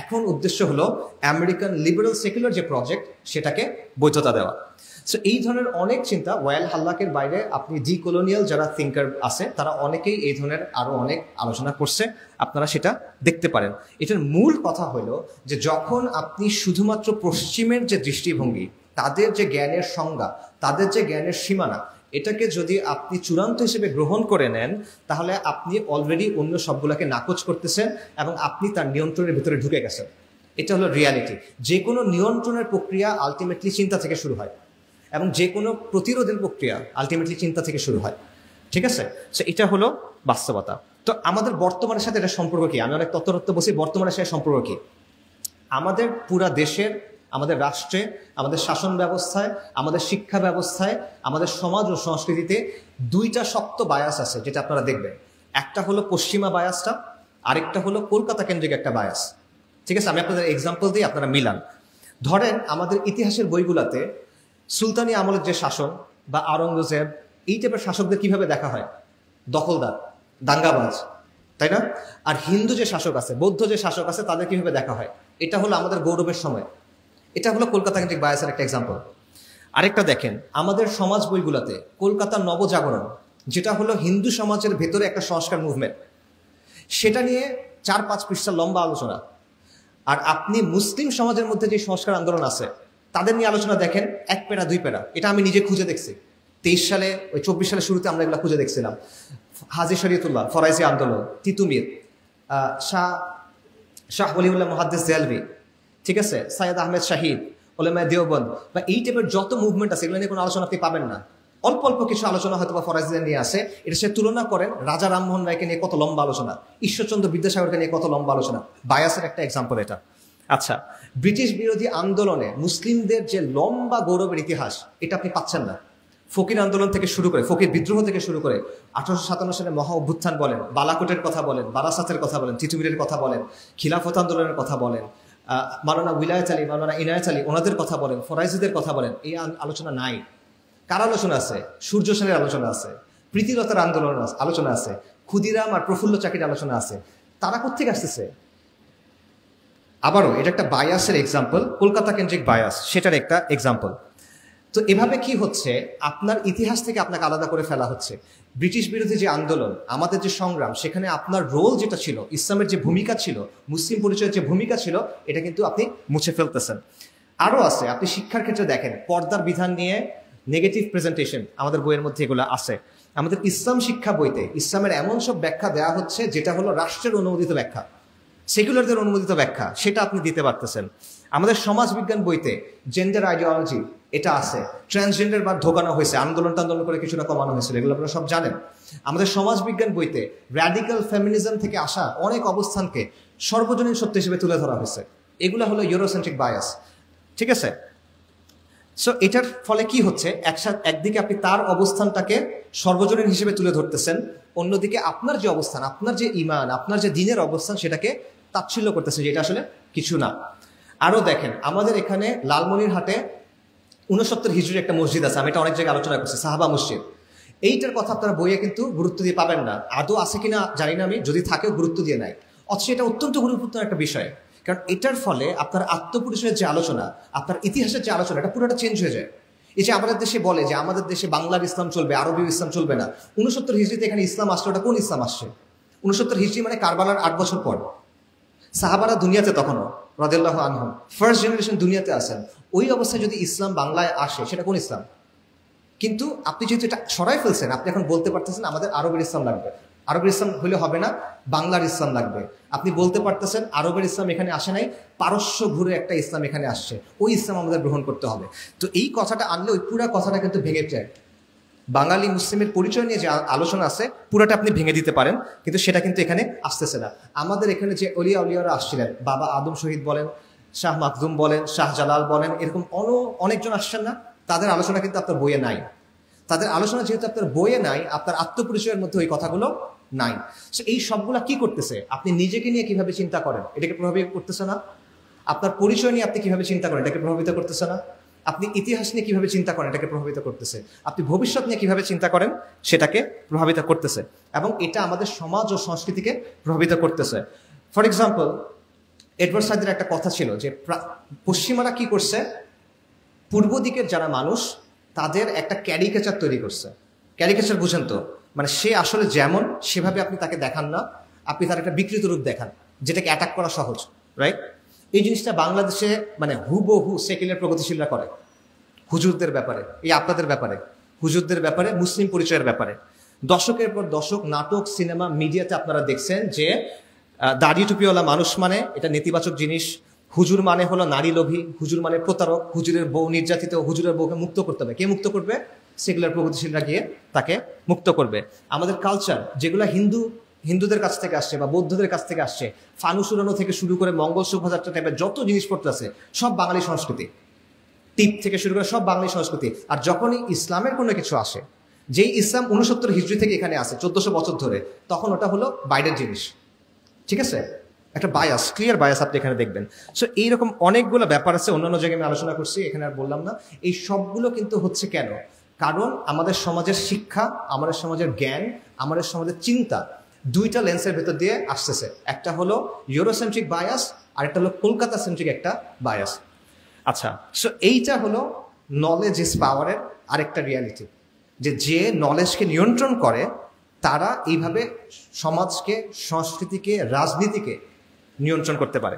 এখন উদ্দেশ্য হলো আমেরিকান লিবারেল সেকুলার যে প্রজেক্ট সেটাকে বৈধতা দেওয়া। সো এই ধরনের অনেক চিন্তা, ওয়াল হাল্লাকের বাইরে আপনি ডিকলোনিয়াল যারা থিঙ্কার আছে তারা অনেকেই এই ধরনের আরো অনেক আলোচনা করছে, আপনারা সেটা দেখতে পারেন। এটার মূল কথা হলো যে যখন আপনি শুধুমাত্র পশ্চিমের যে দৃষ্টিভঙ্গি, তাদের যে জ্ঞানের সংজ্ঞা, তাদের যে জ্ঞানের সীমানা, এটাকে যদি আপনি চূড়ান্ত হিসেবে গ্রহণ করে নেন, তাহলে আপনি অলরেডি অন্য সবগুলোকে নাকচ করতেছেন এবং আপনি তার নিয়ন্ত্রণের ভিতরে ঢুকে গেছেন। এটা হলো রিয়ালিটি। যে কোনো নিয়ন্ত্রণের প্রক্রিয়া আলটিমেটলি চিন্তা থেকে শুরু হয় এবং যে কোনো প্রতিরোধের প্রক্রিয়া আলটিমেটলি চিন্তা থেকে শুরু হয়। ঠিক আছে? সো এটা হলো বাস্তবতা। তো আমাদের বর্তমানের সাথে এটা সম্পর্ক কি? আমি অনেক তত্ত্ব বলছি, বর্তমানের সাথে সম্পর্ক কি? আমাদের পুরা দেশের, আমাদের রাষ্ট্রে, আমাদের শাসন ব্যবস্থায়, আমাদের শিক্ষা ব্যবস্থায়, আমাদের সমাজ ও সংস্কৃতিতে দুইটা শক্ত বায়াস আছে, যেটা আপনারা দেখবেন। একটা হলো পশ্চিমা বায়াসটা, আরেকটা হলো কলকাতা কেন্দ্রিক একটা বায়াস। ঠিক আছে? আমি আপনাদের এক্সাম্পল দিই, আপনারা মিলান। ধরেন আমাদের ইতিহাসের বইগুলাতে সুলতানি আমলের যে শাসন বা আওরঙ্গজেব, এই টাইপের শাসকদের কিভাবে দেখা হয়? দখলদার, দাঙ্গাবাজ, তাই না? আর হিন্দু যে শাসক আছে, বৌদ্ধ যে শাসক আছে, তাদের কিভাবে দেখা হয়? এটা হলো আমাদের গৌরবের সময়। এটা হলো কলকাতা কেন্দ্রিক বায়াসের একটা এক্সাম্পল। আরেকটা দেখেন, আমাদের সমাজ বইগুলোতে কলকাতার নবজাগরণ, যেটা হলো হিন্দু সমাজের ভেতরে একটা সংস্কার মুভমেন্ট, সেটা নিয়ে 4-5 পৃষ্ঠা লম্বা আলোচনা। আর আপনি মুসলিম সমাজের মধ্যে যে সংস্কার আন্দোলন আছে তাদের নিয়ে আলোচনা দেখেন, 1 প্যারা 2 প্যারা। এটা আমি নিজে খুঁজে দেখছি। 23 সালে, ওই 24 সালের শুরুতে আমরা এগুলো খুঁজে দেখছিলাম। হাজি শরীয়তুল্লাহ, ফরাইজি আন্দোলন, তিতুমির, শাহ ওলিউল্লাহ মুহাদ্দিস দেলভি, ঠিক আছে, সৈয়দ আহমেদ শাহিদ, ওলামায়ে দেওবন্দ, বা এই টাইপের যত মুভমেন্ট আছে, এগুলো নিয়ে কোনো আলোচনা আপনি পাবেন না। অল্প অল্প কিছু আলোচনা হয়তো বা ফরাইজিদের নিয়ে আসে। এটা সে তুলনা করেন রাজা রামমোহন রায়কে নিয়ে কত লম্বা আলোচনা, ঈশ্বরচন্দ্র বিদ্যাসাগরকে নিয়ে কত লম্বা আলোচনা। বায়াসের একটা এক্সাম্পল এটা। আচ্ছা, ব্রিটিশ বিরোধী আন্দোলনে মুসলিমদের যে লম্বা গৌরবের ইতিহাস, এটা আপনি পাচ্ছেন না। ফকির আন্দোলন থেকে শুরু করে, ফকির বিদ্রোহ থেকে শুরু করে 1857 সালে মহা অভ্যুত্থান বলেন, বালাকোটের কথা বলেন, বারাসাতের কথা বলেন, তিতুমিরের কথা বলেন, খিলাফত আন্দোলনের কথা বলেন, মাওলানা উলায়াত আলী, মাওলানা ইনায়াত আলী, ওনাদের কথা বলেন, ফরাইজিদের কথা বলেন। এই আলোচনা নাই। কার আলোচনা আছে? সূর্য সেনের আলোচনা আছে, প্রীতিলতার আন্দোলন আলোচনা আছে, ক্ষুদিরাম আর প্রফুল্ল চাকির আলোচনা আছে। তারা কোত্থেকে আসতেছে? আবারও এটা একটা বায়াসের এক্সাম্পল, কলকাতা কেন্দ্রিক বায়াস, সেটার একটা এক্সাম্পল। তো এভাবে কি হচ্ছে, আপনার ইতিহাস থেকে আপনাকে আলাদা করে ফেলা হচ্ছে। ব্রিটিশ বিরোধী যে আন্দোলন, আমাদের যে সংগ্রাম, সেখানে আপনার রোল যেটা ছিল, ইসলামের যে ভূমিকা ছিল, মুসলিম পরিচয়ের যে ভূমিকা ছিল, এটা কিন্তু আপনি মুছে ফেলতেছেন। আরও আছে, আপনি শিক্ষার ক্ষেত্রে দেখেন, পর্দার বিধান নিয়ে নেগেটিভ প্রেজেন্টেশন আমাদের বইয়ের মধ্যে এগুলো আছে। আমাদের ইসলাম শিক্ষা বইতে ইসলামের এমন সব ব্যাখ্যা দেওয়া হচ্ছে যেটা হলো রাষ্ট্রের অনুমোদিত ব্যাখ্যা, সেকুলারদের অনুমোদিত ব্যাখ্যা, সেটা আপনি দিতে পারতেছেন। আমাদের সমাজবিজ্ঞান বইতে জেন্ডার আইডিওলজি এটা আছে, ট্রান্সজেন্ডার বা ঢোকানো হয়েছে, আন্দোলন করে কিছুটা কমানো হয়েছিল, এগুলো আপনারা সব জানেন। আমাদের সমাজবিজ্ঞান বইতে র্যাডিক্যাল ফেমিনিজম থেকে আসা অনেক অবস্থানকে সর্বজনীন সত্য হিসেবে তুলে ধরা হয়েছে। এগুলো হলো ইউরোসেন্ট্রিক বায়াস। ঠিক আছে? সো এটার ফলে কি হচ্ছে, একদিকে আপনি তার অবস্থানটাকে সর্বজনীন হিসেবে তুলে ধরতেছেন, অন্যদিকে আপনার যে অবস্থান, আপনার যে ইমান, আপনার যে দ্বীনের অবস্থান, সেটাকে তাচ্ছিল্য করতেছে, যেটা আসলে কিছু না। আরও দেখেন, আমাদের এখানে লালমনিরহাটে 69 হিজরির একটা মসজিদ আছে, আমি এটা অনেক জায়গায় আলোচনা করছি, সাহাবা মসজিদ। এইটার কথা আপনারা বইয়ে কিন্তু গুরুত্ব দিয়ে পাবেন না। আদৌ আছে কিনা জানি না আমি, যদি থাকেও গুরুত্ব দিয়ে নাই। অথচ এটা অত্যন্ত গুরুত্বপূর্ণ একটা বিষয়, কারণ এটার ফলে আপনার আত্মপরিচয়ের যে আলোচনা, আপনার ইতিহাসের যে আলোচনা, এটা পুরোটা চেঞ্জ হয়ে যায়। এই যে আমাদের দেশে বলে যে আমাদের দেশে বাংলার ইসলাম চলবে, আরবীয় ইসলাম চলবে না। 69 হিজরিতে এখানে ইসলাম আসছে, ওটা কোন ইসলাম আসছে? 69 হিজরি মানে কারবালার 8 বছর পর। সাহাবারা দুনিয়াতে তখনও রাদিয়াল্লাহু আনহুম ফার্স্ট জেনারেশন দুনিয়াতে আসেন। ওই অবস্থায় যদি ইসলাম বাংলায় আসে, সেটা কোন ইসলাম? কিন্তু আপনি যেহেতু এটা সরাই ফেলছেন, আপনি এখন বলতে পারতেছেন আমাদের আরবের ইসলাম লাগবে। আরবের ইসলাম হলে হবে না, বাংলার ইসলাম লাগবে। আপনি বলতে পারতেছেন আরবের ইসলাম এখানে আসে নাই, পারস্য ঘুরে একটা ইসলাম এখানে আসছে, ওই ইসলাম আমাদের গ্রহণ করতে হবে। তো এই কথাটা আনলে ওই পুরো কথাটা কিন্তু ভেঙে যায়। বাঙালি মুসলিমের পরিচয় নিয়ে যে আলোচনা আছে পুরাটা আপনি ভেঙে দিতে পারেন, কিন্তু সেটা কিন্তু এখানে আসতেছে না। আমাদের এখানে যে অলিয়া উলিয়ারা আসছিলেন, বাবা আদম শহীদ বলেন, শাহ মাকদুম বলেন, শাহ জালাল বলেন, এরকম অনেকজন আসছেন না, তাদের আলোচনা কিন্তু আপনার বইয়ে নাই। তাদের আলোচনা যেহেতু আপনার বইয়ে নাই, আপনার আত্মপরিচয়ের মধ্যে ওই কথাগুলো নাই। সো এই সবগুলা কি করতেছে? আপনি নিজেকে নিয়ে কিভাবে চিন্তা করেন এটাকে প্রভাবিত করতেছে না? আপনার পরিচয় নিয়ে আপনি কিভাবে চিন্তা করেন এটাকে প্রভাবিত করতেছে না? আপনি ইতিহাস নিয়ে কিভাবে চিন্তা করেন এটাকে প্রভাবিত করতেছে। আপনি ভবিষ্যৎ নিয়ে কিভাবে চিন্তা করেন সেটাকে প্রভাবিত করতেছে, এবং এটা আমাদের সমাজ ও সংস্কৃতিকে প্রভাবিত করতেছে। ফর এক্সাম্পল, এডওয়ার্ড সাইদের একটা কথা ছিল যে পশ্চিমারা কি করছে, পূর্ব দিকের যারা মানুষ তাদের একটা ক্যারিকেচার তৈরি করছে। ক্যারিকেচার বুঝেন তো, মানে সে আসলে যেমন সেভাবে আপনি তাকে দেখান না, আপনি তার একটা বিকৃত রূপ দেখান যেটাকে অ্যাটাক করা সহজ, রাইট? এই জিনিসটা বাংলাদেশে মানে হুবহু সেকুলার প্রগতিশীলরা করে, হুজুরদের ব্যাপারে, এই আপনাদের ব্যাপারে, হুজুরদের ব্যাপারে, মুসলিম পরিচয়ের ব্যাপারে। দশকের পর দশক নাটক, সিনেমা, মিডিয়াতে আপনারা দেখছেন যে দাড়ি টুপিওয়ালা মানুষ মানে এটা নেতিবাচক জিনিস, হুজুর মানে হলো নারী লোভী, হুজুর মানে প্রতারক, হুজুরের বউ নির্যাতিত, হুজুরের বউকে মুক্ত করতে হবে। কে মুক্ত করবে? সেকুলার প্রগতিশীলরা গিয়ে তাকে মুক্ত করবে। আমাদের কালচার যেগুলো হিন্দুদের কাছ থেকে আসছে বা বৌদ্ধদের কাছ থেকে আসছে, ফানুস উড়ানো থেকে শুরু করে মঙ্গল শোভাযাত্রা টাইপের যত জিনিসপত্র আছে সব বাঙালি সংস্কৃতি, টিপ থেকে শুরু করে সব বাঙালি সংস্কৃতি। আর যখনই ইসলামের কোনো কিছু আসে, যেই ইসলাম 69 হিজরি থেকে এখানে আসে 1400 বছর ধরে, তখন ওটা হলো বাইরের জিনিস, ঠিক আছে? একটা বায়াস, ক্লিয়ার বায়াস আপনি এখানে দেখবেন। সো এইরকম অনেকগুলো ব্যাপার আছে, অন্যান্য জায়গায় আমি আলোচনা করছি, এখানে আর বললাম না। এই সবগুলো কিন্তু হচ্ছে কেন? কারণ আমাদের সমাজের শিক্ষা, আমাদের সমাজের জ্ঞান, আমাদের সমাজের চিন্তা দুইটা লেন্সের ভেতর দিয়ে আসতেছে। একটা হলো ইউরোসেন্ট্রিক বায়াস, আর একটা হলো কলকাতা সেন্ট্রিক একটা বায়াস। আচ্ছা, সো এইটা হলো নলেজ ইজ পাওয়ারের আরেকটা রিয়ালিটি, যে নলেজকে নিয়ন্ত্রণ করে তারা এইভাবে সমাজকে, সংস্কৃতিকে, রাজনীতিকে নিয়ন্ত্রণ করতে পারে।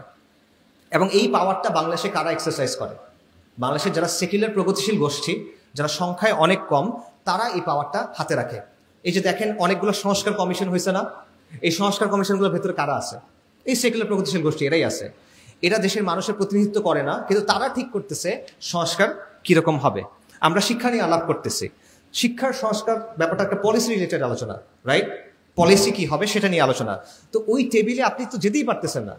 এবং এই পাওয়ারটা বাংলাদেশে কারা এক্সারসাইজ করে? বাংলাদেশের যারা সেকুলার প্রগতিশীল গোষ্ঠী, যারা সংখ্যায় অনেক কম, তারা এই পাওয়ারটা হাতে রাখে। এই যে দেখেন অনেকগুলো সংস্কার কমিশন হয়েছে না, এই সংস্কার কমিশনগুলোর ভেতরে কারা আছে? এই সেকুলার প্রগতিশীল গোষ্ঠী, এরাই আছে। এরা দেশের মানুষের প্রতিনিধিত্ব করে না, কিন্তু তারা ঠিক করতেছে সংস্কার কিরকম হবে। আমরা শিক্ষা নিয়ে আলাপ করতেছি, শিক্ষার সংস্কার ব্যাপারটা একটা পলিসি রিলেটেড আলোচনা, রাইট? পলিসি কি হবে সেটা নিয়ে আলোচনা। তো ওই টেবিলে আপনি তো যেতেই পারতেছেন না,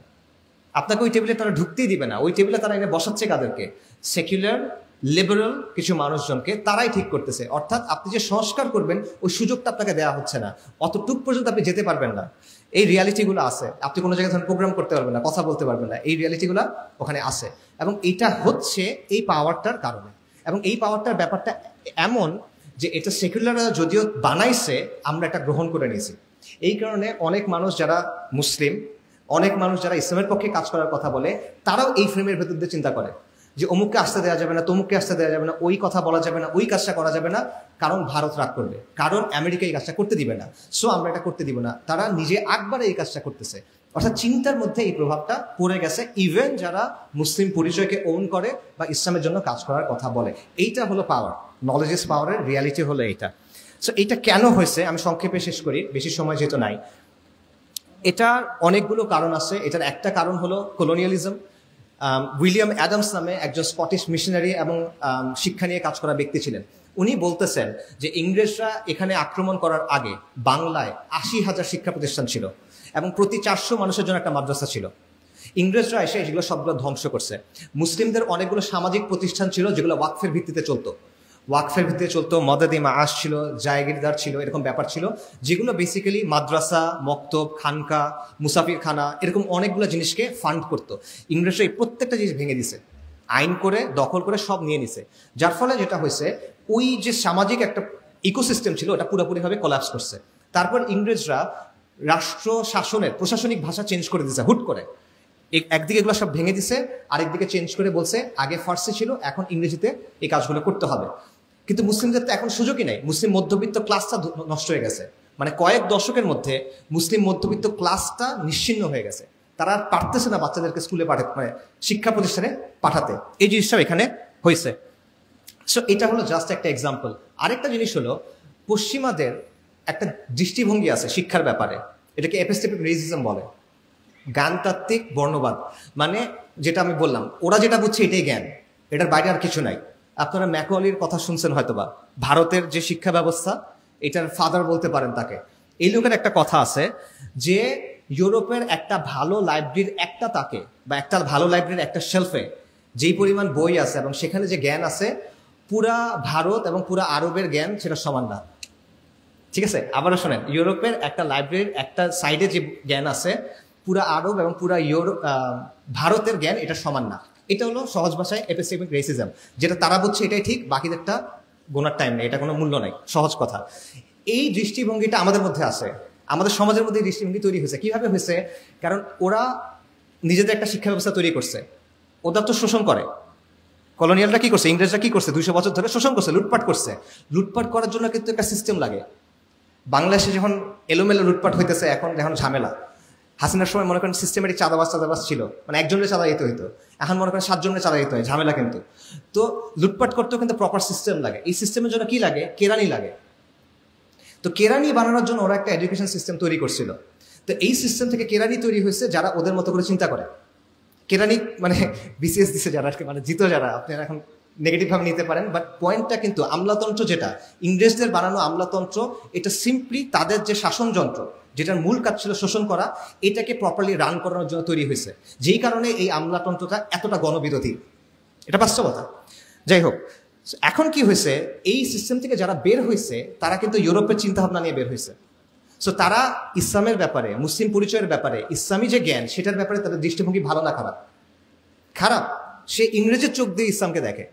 আপনাকে ওই টেবিলে তারা ঢুকতেই দিবে না। ওই টেবিলে তারা এনে বসাচ্ছে কাদেরকে? সেকুলার লিবারাল কিছু মানুষজনকে, তারাই ঠিক করতেছে। অর্থাৎ আপনি যে সংস্কার করবেন ওই সুযোগটা আপনাকে দেওয়া হচ্ছে না, অতটুক পর্যন্ত আপনি যেতে পারবেন না। এই রিয়ালিটিগুলো আছে, আপনি কোনো জায়গায় ধরুন প্রোগ্রাম করতে পারবেন না, কথা বলতে পারবেন না, এই রিয়ালিটিগুলো ওখানে আছে। এবং এটা হচ্ছে এই পাওয়ারটার কারণে। এবং এই পাওয়ারটার ব্যাপারটা এমন যে এটা সেকুলাররা যদিও বানাইছে, আমরা এটা গ্রহণ করে নিয়েছি। এই কারণে অনেক মানুষ যারা মুসলিম, অনেক মানুষ যারা ইসলামের পক্ষে কাজ করার কথা বলে, তারাও এই ফ্রেমের ভেতর দিয়ে চিন্তা করে যে অমুককে আসতে দেওয়া যাবে না, তমুককে আসতে দেওয়া যাবে না, ওই কথা বলা যাবে না, ওই কাজটা করা যাবে না, কারণ ভারত রাগ করবে, কারণ আমেরিকা এই কাজটা করতে দিবে না, সো আমরা এটা করতে দিব না। তারা নিজে একবারে এই কাজটা করতেছে। অর্থাৎ চিন্তার মধ্যে এই প্রভাবটা পড়ে গেছে, ইভেন যারা মুসলিম পরিচয়কে ওন করে বা ইসলামের জন্য কাজ করার কথা বলে। এইটা হলো পাওয়ার, নলেজ ইজ পাওয়ারের রিয়ালিটি হলো এইটা। সো এইটা কেন হয়েছে আমি সংক্ষেপে শেষ করি, বেশি সময় যেহেতু নাই। এটার অনেকগুলো কারণ আছে। এটার একটা কারণ হলো কলোনিয়ালিজম। উইলিয়াম অ্যাডামস নামে একজন স্কটিশ মিশনারি এবং শিক্ষা নিয়ে কাজ করা ব্যক্তি ছিলেন। উনি বলতেছেন যে ইংরেজরা এখানে আক্রমণ করার আগে বাংলায় 80,000 শিক্ষা প্রতিষ্ঠান ছিল এবং প্রতি 400 মানুষের জন্য একটা মাদ্রাসা ছিল। ইংরেজরা এসে এগুলো সবগুলো ধ্বংস করছে। মুসলিমদের অনেকগুলো সামাজিক প্রতিষ্ঠান ছিল যেগুলো ওয়াকফের ভিত্তিতে চলতো, মদাদি মাআশ ছিল, জায়গিরদার ছিল, এরকম ব্যাপার ছিল, যেগুলো বেসিক্যালি মাদ্রাসা, মক্তব, খানকা, মুসাফির খানা, এরকম অনেকগুলো জিনিসকে ফান্ড করতো। ইংরেজরা এই প্রত্যেকটা জিনিস ভেঙে দিছে, আইন করে, দখল করে সব নিয়ে নিছে। যার ফলে যেটা হয়েছে, ওই যে সামাজিক একটা ইকোসিস্টেম ছিল ওটা পুরোপুরিভাবে কোলাপস করছে। তারপর ইংরেজরা রাষ্ট্র শাসনের প্রশাসনিক ভাষা চেঞ্জ করে দিছে হুট করে। একদিকে এগুলো সব ভেঙে দিছে, আরেকদিকে চেঞ্জ করে বলছে আগে ফার্সি ছিল, এখন ইংরেজিতে এই কাজগুলো করতে হবে। কিন্তু মুসলিমদের তো এখন সুযোগই নেই, মুসলিম মধ্যবিত্ত ক্লাসটা নষ্ট হয়ে গেছে। মানে কয়েক দশকের মধ্যে মুসলিম মধ্যবিত্ত ক্লাসটা নিশ্চিহ্ন হয়ে গেছে। তারা আর পারতেছে না বাচ্চাদেরকে স্কুলে পাঠাতে, মানে শিক্ষা প্রতিষ্ঠানে পাঠাতে। এই জিনিসটাও এখানে হয়েছে। সো এটা হলো জাস্ট একটা এক্সাম্পল। আরেকটা জিনিস হলো, পশ্চিমাদের একটা দৃষ্টিভঙ্গি আছে শিক্ষার ব্যাপারে, এটাকে এপিস্টেমিক রেসিজম বলে, জ্ঞানতাত্ত্বিক বর্ণবাদ। মানে যেটা আমি বললাম, ওরা যেটা বুঝছে এটাই জ্ঞান, এটার বাইরে আর কিছু নাই। আপনারা ম্যাকওয়ালির কথা শুনছেন হয়তোবা, ভারতের যে শিক্ষা ব্যবস্থা, এটার ফাদার বলতে পারেন তাকে। এই লোকের একটা কথা আছে যে ইউরোপের একটা ভালো লাইব্রেরির একটা তাকে বা একটা ভালো লাইব্রেরির একটা শেলফে যেই পরিমাণ বই আছে এবং সেখানে যে জ্ঞান আছে, পুরা ভারত এবং পুরা আরবের জ্ঞান সেটা সমান না। ঠিক আছে, আবারও শোনেন, ইউরোপের একটা লাইব্রেরির একটা সাইডে যে জ্ঞান আছে, পুরা আরব এবং পুরা ভারতের জ্ঞান এটা সমান না। এটা হলো সহজ ভাষায় এপিস্টেমিক রেসিজম, যেটা তারা বুঝছে এটাই ঠিক, বাকিদেরটা গোনার টাইম নেই, এটা কোনো মূল্য নাই, সহজ কথা। এই দৃষ্টিভঙ্গিটা আমাদের মধ্যে আছে, আমাদের সমাজের মধ্যে এই দৃষ্টিভঙ্গি তৈরি হয়েছে। কিভাবে হয়েছে? কারণ ওরা নিজেদের একটা শিক্ষা ব্যবস্থা তৈরি করছে, ওরা তো শোষণ করে। কলোনিয়ালরা কি করছে, ইংরেজরা কি করছে, 200 বছর ধরে শোষণ করছে, লুটপাট করছে। লুটপাট করার জন্য কিন্তু একটা সিস্টেম লাগে। বাংলাদেশে যখন এলোমেলো লুটপাট হইতেছে, এখন যখন ঝামেলা, হাসিনার সময় মনে করেন সিস্টেমেটিক চাঁদাবাজ ছিল, মানে একজনের চাঁদা দিতে হইতো, এখন মনে করেন 7 জনের চাঁদা দিতে হয়, ঝামেলা কিন্তু। তো লুটপাট করতেও কিন্তু প্রপার সিস্টেম লাগে। এই সিস্টেমের জন্য কি লাগে? কেরানি লাগে। তো কেরানি বানানোর জন্য ওরা একটা এডুকেশন সিস্টেম তৈরি করছিল। তো এই সিস্টেম থেকে কেরানি তৈরি হয়েছে যারা ওদের মতো করে চিন্তা করে। কেরানি মানে বিসিএস দিছে যারা, মানে জিতো যারা, আপনারা এখন নেগেটিভভাবে নিতে পারেন, বাট পয়েন্টটা কিন্তু আমলাতন্ত্র, যেটা ইংরেজদের বানানো আমলাতন্ত্র, এটা সিম্পলি তাদের যে শাসনযন্ত্র, যেটার মূল কাজ ছিল শোষণ করা, এটাকে প্রপারলি রান করানোর জন্য তৈরি হয়েছে। যেই কারণে এই আমলাতন্ত্রটা এতটা গণবিরোধী, এটা বাস্তবতা। যাই হোক, এখন কি হয়েছে, এই সিস্টেম থেকে যারা বের হয়েছে তারা কিন্তু ইউরোপের চিন্তাভাবনা নিয়ে বের হয়েছে। সো তারা ইসলামের ব্যাপারে, মুসলিম পরিচয়ের ব্যাপারে, ইসলামী যে জ্ঞান সেটার ব্যাপারে তাদের দৃষ্টিভঙ্গি ভালো না খারাপ? খারাপ। সে ইংরেজের চোখ দিয়ে ইসলামকে দেখে।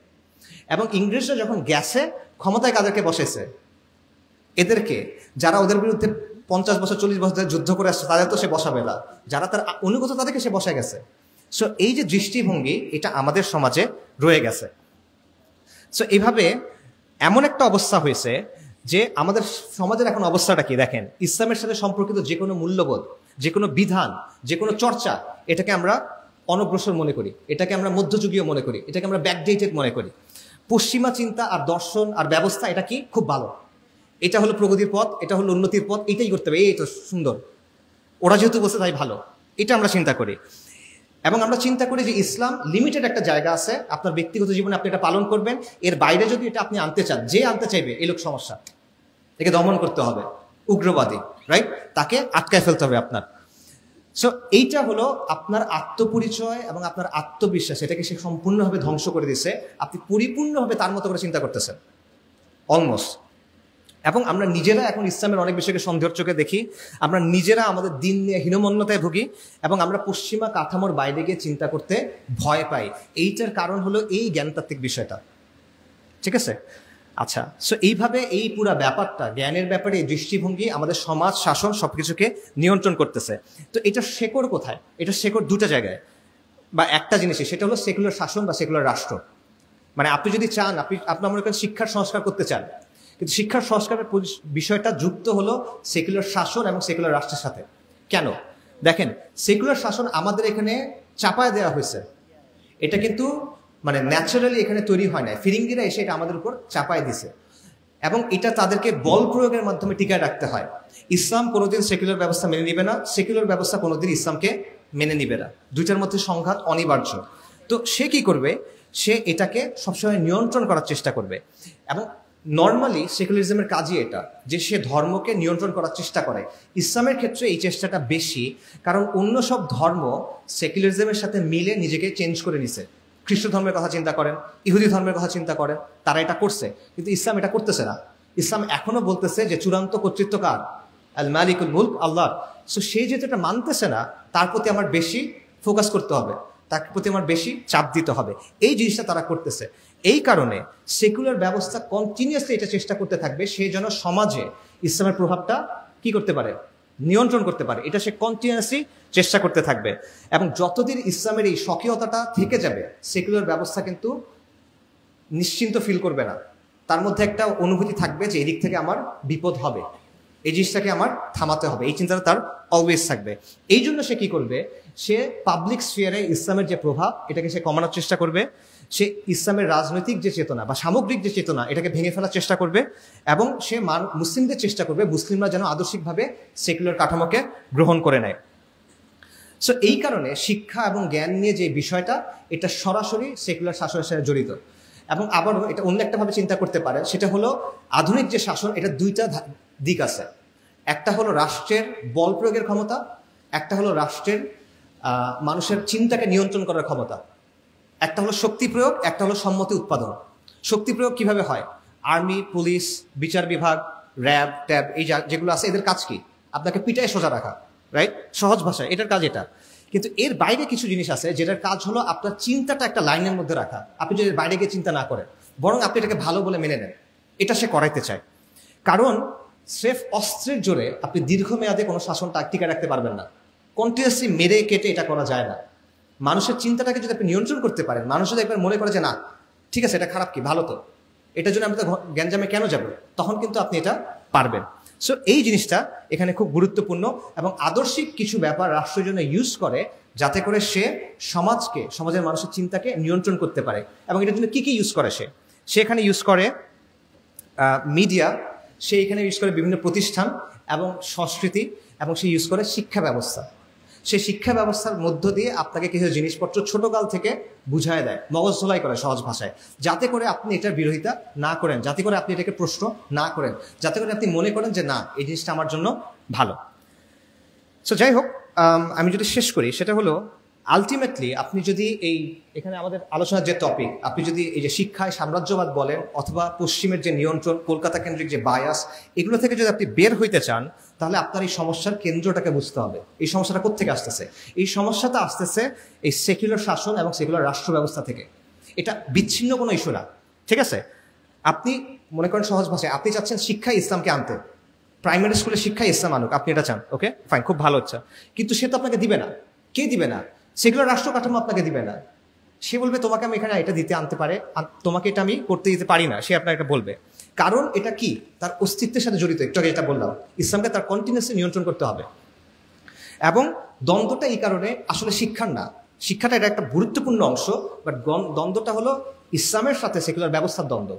এবং ইংরেজরা যখন গেছে, ক্ষমতায় কাদেরকে বসেছে? এদেরকে, যারা ওদের বিরুদ্ধে 50 বছর 40 বছর ধরে যুদ্ধ করে আসছে, তাদের তো সে বসাবে না। যারা তার অনুগত, তাদেরকে সে বসে গেছে। সো এই যে দৃষ্টিভঙ্গি, এটা আমাদের সমাজে রয়ে গেছে। সো এইভাবে এমন একটা অবস্থা হয়েছে যে আমাদের সমাজের এখন অবস্থাটা কি দেখেন, ইসলামের সাথে সম্পর্কিত যে কোনো মূল্যবোধ, যে কোনো বিধান, যে কোনো চর্চা, এটাকে আমরা অনগ্রসর মনে করি, এটাকে আমরা মধ্যযুগীয় মনে করি, এটাকে আমরা ব্যাকডেটেড মনে করি। পশ্চিমা চিন্তা আর দর্শন আর ব্যবস্থা, এটা কি খুব ভালো, এটা হলো প্রগতির পথ, এটা হলো উন্নতির পথ, এটাই করতে হবে, এই তো সুন্দর, ওরা যেহেতু বলছে তাই ভালো, এটা আমরা চিন্তা করি। এবং আমরা চিন্তা করি যে ইসলাম লিমিটেড একটা জায়গা আছে, আপনার ব্যক্তিগত জীবনে আপনি এটা পালন করবেন, এর বাইরে যদি এটা আপনি আনতে চান, যে আনতে চাইবে এই লোক সমস্যা, একে দমন করতে হবে, উগ্রবাদী, রাইট, তাকে আটকায় ফেলতে হবে আপনার। সো এইটা হলো আপনার আত্মপরিচয় এবং আপনার আত্মবিশ্বাস, এটাকে সে সম্পূর্ণভাবে ধ্বংস করে দিচ্ছে। আপনি পরিপূর্ণভাবে তার মতো করে চিন্তা করতেছেন অলমোস্ট। এবং আমরা নিজেরা এখন ইসলামের অনেক বিষয়কে সন্দেহের চোখে দেখি, আমরা নিজেরা আমাদের দিন নিয়ে হীনমন্যতায় ভুগি, এবং আমরা পশ্চিমা কাঠামোর বাইরে গিয়ে চিন্তা করতে ভয় পাই। এইটার কারণ হলো এই জ্ঞানতাত্ত্বিক বিষয়টা। ঠিক আছে, আচ্ছা। সো এইভাবে এই পুরা ব্যাপারটা, জ্ঞানের ব্যাপারে এই দৃষ্টিভঙ্গি আমাদের সমাজ, শাসন সবকিছুকে নিয়ন্ত্রণ করতেছে। তো এটা শেকড় কোথায়? এটা শেকড় দুটো জায়গায় বা একটা জিনিসই, সেটা হলো সেকুলার শাসন বা সেকুলার রাষ্ট্র। মানে আপনি যদি চান, আপনার মনে করেন শিক্ষার সংস্কার করতে চান, কিন্তু শিক্ষার সংস্কারের বিষয়টা যুক্ত হলো সেকুলার শাসন এবং সেকুলার রাষ্ট্রের সাথে। কেন? দেখেন, সেকুলার শাসন আমাদের এখানে চাপায় দেওয়া হয়েছে, এটা কিন্তু মানে ন্যাচারালি এখানে তৈরি হয় না, ফিরিঙ্গিরা এসে এটা আমাদের উপর চাপায় দিছে, এবং এটা তাদেরকে বল প্রয়োগের মাধ্যমে টিকায় রাখতে হয়। ইসলাম কোনোদিন সেকুলার ব্যবস্থা মেনে নিবে না, সেকুলার ব্যবস্থা কোনোদিন ইসলামকে মেনে নিবে না, দুইটার মধ্যে সংঘাত অনিবার্য। তো সে কি করবে? সে এটাকে সবসময় নিয়ন্ত্রণ করার চেষ্টা করবে। এবং নর্মালি সেকুলারিজমের কাজই এটা, যে সে ধর্মকে নিয়ন্ত্রণ করার চেষ্টা করে। ইসলামের ক্ষেত্রে এই চেষ্টাটা বেশি, কারণ অন্য সব ধর্ম সেকুলারিজমের সাথে মিলে নিজেকে চেঞ্জ করে নিছে। খ্রিস্ট ধর্মের কথা চিন্তা করেন, ইহুদি ধর্মের কথা চিন্তা করেন, তারা এটা করছে, কিন্তু ইসলাম এটা করতেছে না। ইসলাম এখনো বলতেছে যে চূড়ান্ত কর্তৃত্ব কার? আল মালিকুল মুলক, আল্লাহর। সো সে যেহেতু এটা মানতেছে না, তার প্রতি আমার বেশি ফোকাস করতে হবে, তার প্রতি আমার বেশি চাপ দিতে হবে, এই জিনিসটা তারা করতেছে। এই কারণে সেকুলার ব্যবস্থা কন্টিনিউয়াসলি এটা চেষ্টা করতে থাকবে সে যেন সমাজে ইসলামের প্রভাবটা কি করতে পারে, নিয়ন্ত্রণ করতে পারে। এটা সে কন্টিনিউয়াসলি চেষ্টা করতে থাকবে, এবং যতদিন ইসলামের এই স্বকীয়তাটা থেকে যাবে, সেকুলার ব্যবস্থা কিন্তু নিশ্চিন্ত ফিল করবে না, তার মধ্যে একটা অনুভূতি থাকবে যে এদিক থেকে আমার বিপদ হবে। এই জিনিসটাকে আমার থামাতে হবে, এই চিন্তাটা তার অলওয়েজ থাকবে। এই জন্য সে কি করবে, সে পাবলিক স্ফিয়ারে ইসলামের যে প্রভাব এটাকে সে কমানোর চেষ্টা করবে, সে ইসলামের রাজনৈতিক যে চেতনা বা সামগ্রিক যে চেতনা এটাকে ভেঙে ফেলার চেষ্টা করবে, এবং সে মুসলিমদের চেষ্টা করবে মুসলিমরা যেন আদর্শিকভাবে সেকুলার কাঠামোকে গ্রহণ করে নেয়। সো এই কারণে শিক্ষা এবং জ্ঞান নিয়ে যে বিষয়টা, এটা সরাসরি সেকুলার শাসনের সাথে জড়িত। এবং আবারও এটা অন্য একটা ভাবে চিন্তা করতে পারে, সেটা হলো আধুনিক যে শাসন, এটা দুইটা দিক আছে। একটা হলো রাষ্ট্রের বল প্রয়োগের ক্ষমতা, একটা হলো রাষ্ট্রের মানুষের চিন্তাকে নিয়ন্ত্রণ করার ক্ষমতা। একটা হলো শক্তি প্রয়োগ, একটা হলো সম্মতি উৎপাদন। শক্তি প্রয়োগ কিভাবে হয়? আর্মি, পুলিশ, বিচার বিভাগ, র্যাব, ট্যাব, এই যেগুলো আছে এদের কাজ কি? আপনাকে পিটায় সোজা রাখা, রাইট? সহজ ভাষায় এটার কাজ এটা। কিন্তু এর বাইরে কিছু জিনিস আছে যেটার কাজ হলো আপনার চিন্তাটা একটা লাইনের মধ্যে রাখা। আপনি যদি বাইরে গিয়ে চিন্তা না করেন, বরং আপনি এটাকে ভালো বলে মেনে নেন, এটা সে করাইতে চায়। কারণ স্রেফ অস্ত্রের জোরে আপনি দীর্ঘমেয়াদে কোনো শাসনটা টিকে রাখতে পারবেন না। কন্টিনিউয়াসলি মেরে কেটে এটা করা যায় না। মানুষের চিন্তাটাকে যদি আপনি নিয়ন্ত্রণ করতে পারেন, মানুষ যদি একবার মনে করে যে না ঠিক আছে এটা খারাপ কি ভালো, তো এটার জন্য আমরা তো গ্যাঞ্জামে কেন যাব, তখন কিন্তু আপনি এটা পারবেন। সো এই জিনিসটা এখানে খুব গুরুত্বপূর্ণ, এবং আদর্শিক কিছু ব্যাপার রাষ্ট্রের জন্য ইউজ করে যাতে করে সে সমাজকে, সমাজের মানুষের চিন্তাকে নিয়ন্ত্রণ করতে পারে। এবং এটার জন্য কি কি ইউজ করে? সে এখানে ইউজ করে মিডিয়া, সে এখানে ইউজ করে বিভিন্ন প্রতিষ্ঠান এবং সংস্কৃতি, এবং সে ইউজ করে শিক্ষা ব্যবস্থা। সেই শিক্ষা ব্যবস্থার মধ্য দিয়ে আপনাকে কিছু জিনিসপত্র ছোটকাল থেকে বুঝায় দেয়, মগজ ধোলাই করে সহজ ভাষায়, যাতে করে আপনি এটার বিরোধিতা না করেন, যাতে করে আপনি এটাকে প্রশ্ন না করেন, যাতে করে আপনি মনে করেন যে না এই জিনিসটা আমার জন্য ভালো। সো যাই হোক, আমি যদি শেষ করি, সেটা হলো আলটিমেটলি আপনি যদি এখানে আমাদের আলোচনার যে টপিক, আপনি যদি এই যে শিক্ষায় সাম্রাজ্যবাদ বলেন অথবা পশ্চিমের যে নিয়ন্ত্রণ, কলকাতা কেন্দ্রিক যে বায়াস, এগুলো থেকে যদি আপনি বের হইতে চান, তাহলে আপনার এই সমস্যার কেন্দ্রটাকে বুঝতে হবে। এই সমস্যাটা কোত্থেকে আসতেছে? এই সমস্যাটা আসতেছে এই সেকুলার শাসন এবং সেকুলার রাষ্ট্র ব্যবস্থা থেকে। এটা বিচ্ছিন্ন কোনো ইস্যু না, ঠিক আছে? আপনি মনে করেন সহজ ভাষায় আপনি চাচ্ছেন শিক্ষায় ইসলামকে আনতে, প্রাইমারি স্কুলে শিক্ষায় ইসলাম আনুক, আপনি এটা চান, ওকে ফাইন, খুব ভালো হচ্ছে। কিন্তু সে তো আপনাকে দিবে না। কে দিবে না? সেগুলো রাষ্ট্র কাঠামো আপনাকে দিবে না। সে বলবে তোমাকে আমি এখানে এটা দিতে আনতে পারে, তোমাকে এটা আমি করতে দিতে পারি না, সে আপনাকে এটা বলবে। কারণ এটা কি? তার অস্তিত্বের সাথে জড়িত। একটু আগে যেটা বললাম, ইসলামকে তার কন্টিনিউয়াসলি নিয়ন্ত্রণ করতে হবে। এবং দ্বন্দ্বটা এই কারণে আসলে শিক্ষার না, শিক্ষাটা এটা একটা গুরুত্বপূর্ণ অংশ, বাট দ্বন্দ্বটা হলো ইসলামের সাথে সেকুলার ব্যবস্থার দ্বন্দ্ব।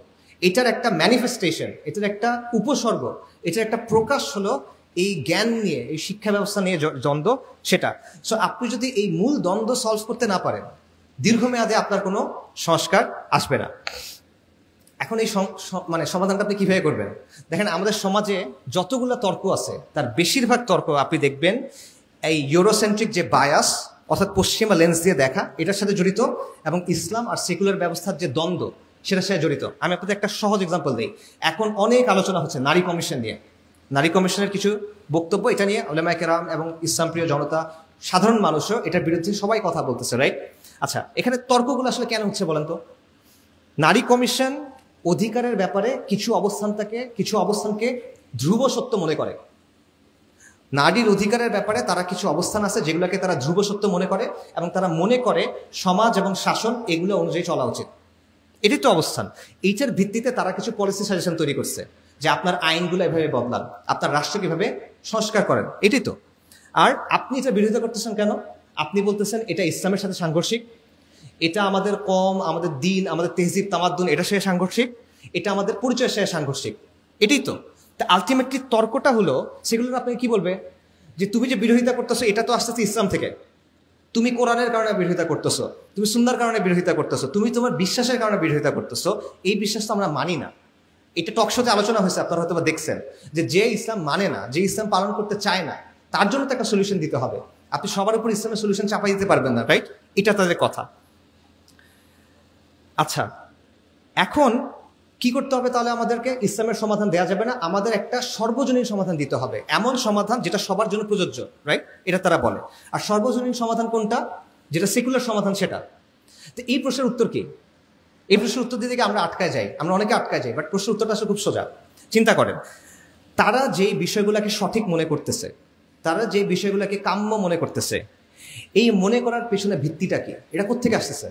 এটার একটা ম্যানিফেস্টেশন, এটার একটা উপসর্গ, এটার একটা প্রকাশ হলো এই জ্ঞান নিয়ে, এই শিক্ষা ব্যবস্থা নিয়ে দ্বন্দ্ব, সেটা। সো আপনি যদি এই মূল দ্বন্দ্ব সলভ করতে না পারেন, দীর্ঘমেয়াদে আপনার কোনো সংস্কার আসবে না। এখন এই সমাধানটা আপনি কিভাবে করবেন? দেখেন, আমাদের সমাজে যতগুলো তর্ক আছে তার বেশিরভাগ তর্ক আপনি দেখবেন এই ইউরোসেন্ট্রিক যে বায়াস, অর্থাৎ পশ্চিমা লেন্স দিয়ে দেখা, এটার সাথে জড়িত, এবং ইসলাম আর সেকুলার ব্যবস্থার যে দ্বন্দ্ব সেটার সাথে জড়িত। আমি আপনাদের একটা সহজ এক্সাম্পল দিই। এখন অনেক আলোচনা হচ্ছে নারী কমিশন নিয়ে। নারী কমিশনের কিছু বক্তব্য, এটা নিয়ে উলামায়ে কেরাম এবং ইসলামপ্রিয় জনতা, সাধারণ মানুষও এটার বিরুদ্ধে সবাই কথা বলতেছে, রাইট? আচ্ছা, এখানে তর্কগুলো আসলে কেন হচ্ছে বলেন তো? নারী কমিশন অধিকারের ব্যাপারে কিছু অবস্থানকে ধ্রুব সত্য মনে করে। নারীর অধিকারের ব্যাপারে তারা কিছু অবস্থান আছে যেগুলোকে তারা ধ্রুব সত্য মনে করে, এবং তারা মনে করে সমাজ এবং শাসন এগুলো অনুযায়ী চলা উচিত। এটাই তো অবস্থান। এইটার ভিত্তিতে তারা কিছু পলিসি সাজেশন তৈরি করছে যে আপনার আইনগুলো এভাবে বদলান, আপনার রাষ্ট্রকে এভাবে সংস্কার করেন, এটাই তো। আর আপনি এটা বিরোধিতা করতেছেন কেন? আপনি বলতেছেন এটা ইসলামের সাথে সাংঘর্ষিক, এটা আমাদের আমাদের দিন, আমাদের তেহজিব তামাদ্দুন, এটার সাথে সাংঘর্ষিক, এটা আমাদের পরিচয়ের সাথে সাংঘর্ষিক, এটাই তো। তা আলটিমেটলি তর্কটা হলো, সেগুলো আপনাকে কি বলবে? যে তুমি যে বিরোধিতা করতেছো এটা তো আসতেছে ইসলাম থেকে, তুমি কোরআনের কারণে বিরোধিতা করতেছো, তুমি সুন্নাহর কারণে বিরোধিতা করতেছো, তুমি তোমার বিশ্বাসের কারণে বিরোধিতা করতেছো। এই বিশ্বাস তো আমরা মানি না। এটা টকশোতে আলোচনা হয়েছে, আপনারা হয়তো দেখছেন, যে ইসলাম মানে না, যে ইসলাম পালন করতে চায় না, তার জন্য তো একটা সলিউশন দিতে হবে। আপনি সবার উপর ইসলামের সলিউশন চাপাই দিতে পারবেন না, রাইট? এটা তাদের কথা। আচ্ছা, এখন কি করতে হবে তাহলে? আমাদেরকে ইসলামের সমাধান দেওয়া যাবে না, আমাদের একটা সর্বজনীন সমাধান দিতে হবে, এমন সমাধান যেটা সবার জন্য প্রযোজ্য, রাইট? এটা তারা বলে। আর সর্বজনীন সমাধান কোনটা? যেটা সেকুলার সমাধান, সেটা। তো এই প্রশ্নের উত্তর কি? এই প্রশ্নের উত্তর দিতে গিয়ে আমরা আটকায় যাই, আমরা অনেকে আটকায় যাই, বাট প্রশ্নের উত্তরটা আসলে খুব সোজা। চিন্তা করেন, তারা যেই বিষয়গুলোকে সঠিক মনে করতেছে, তারা যে বিষয়গুলোকে কাম্য মনে করতেছে, এই মনে করার পেছনে ভিত্তিটা কি? এটা কোত্থেকে আসতেছে?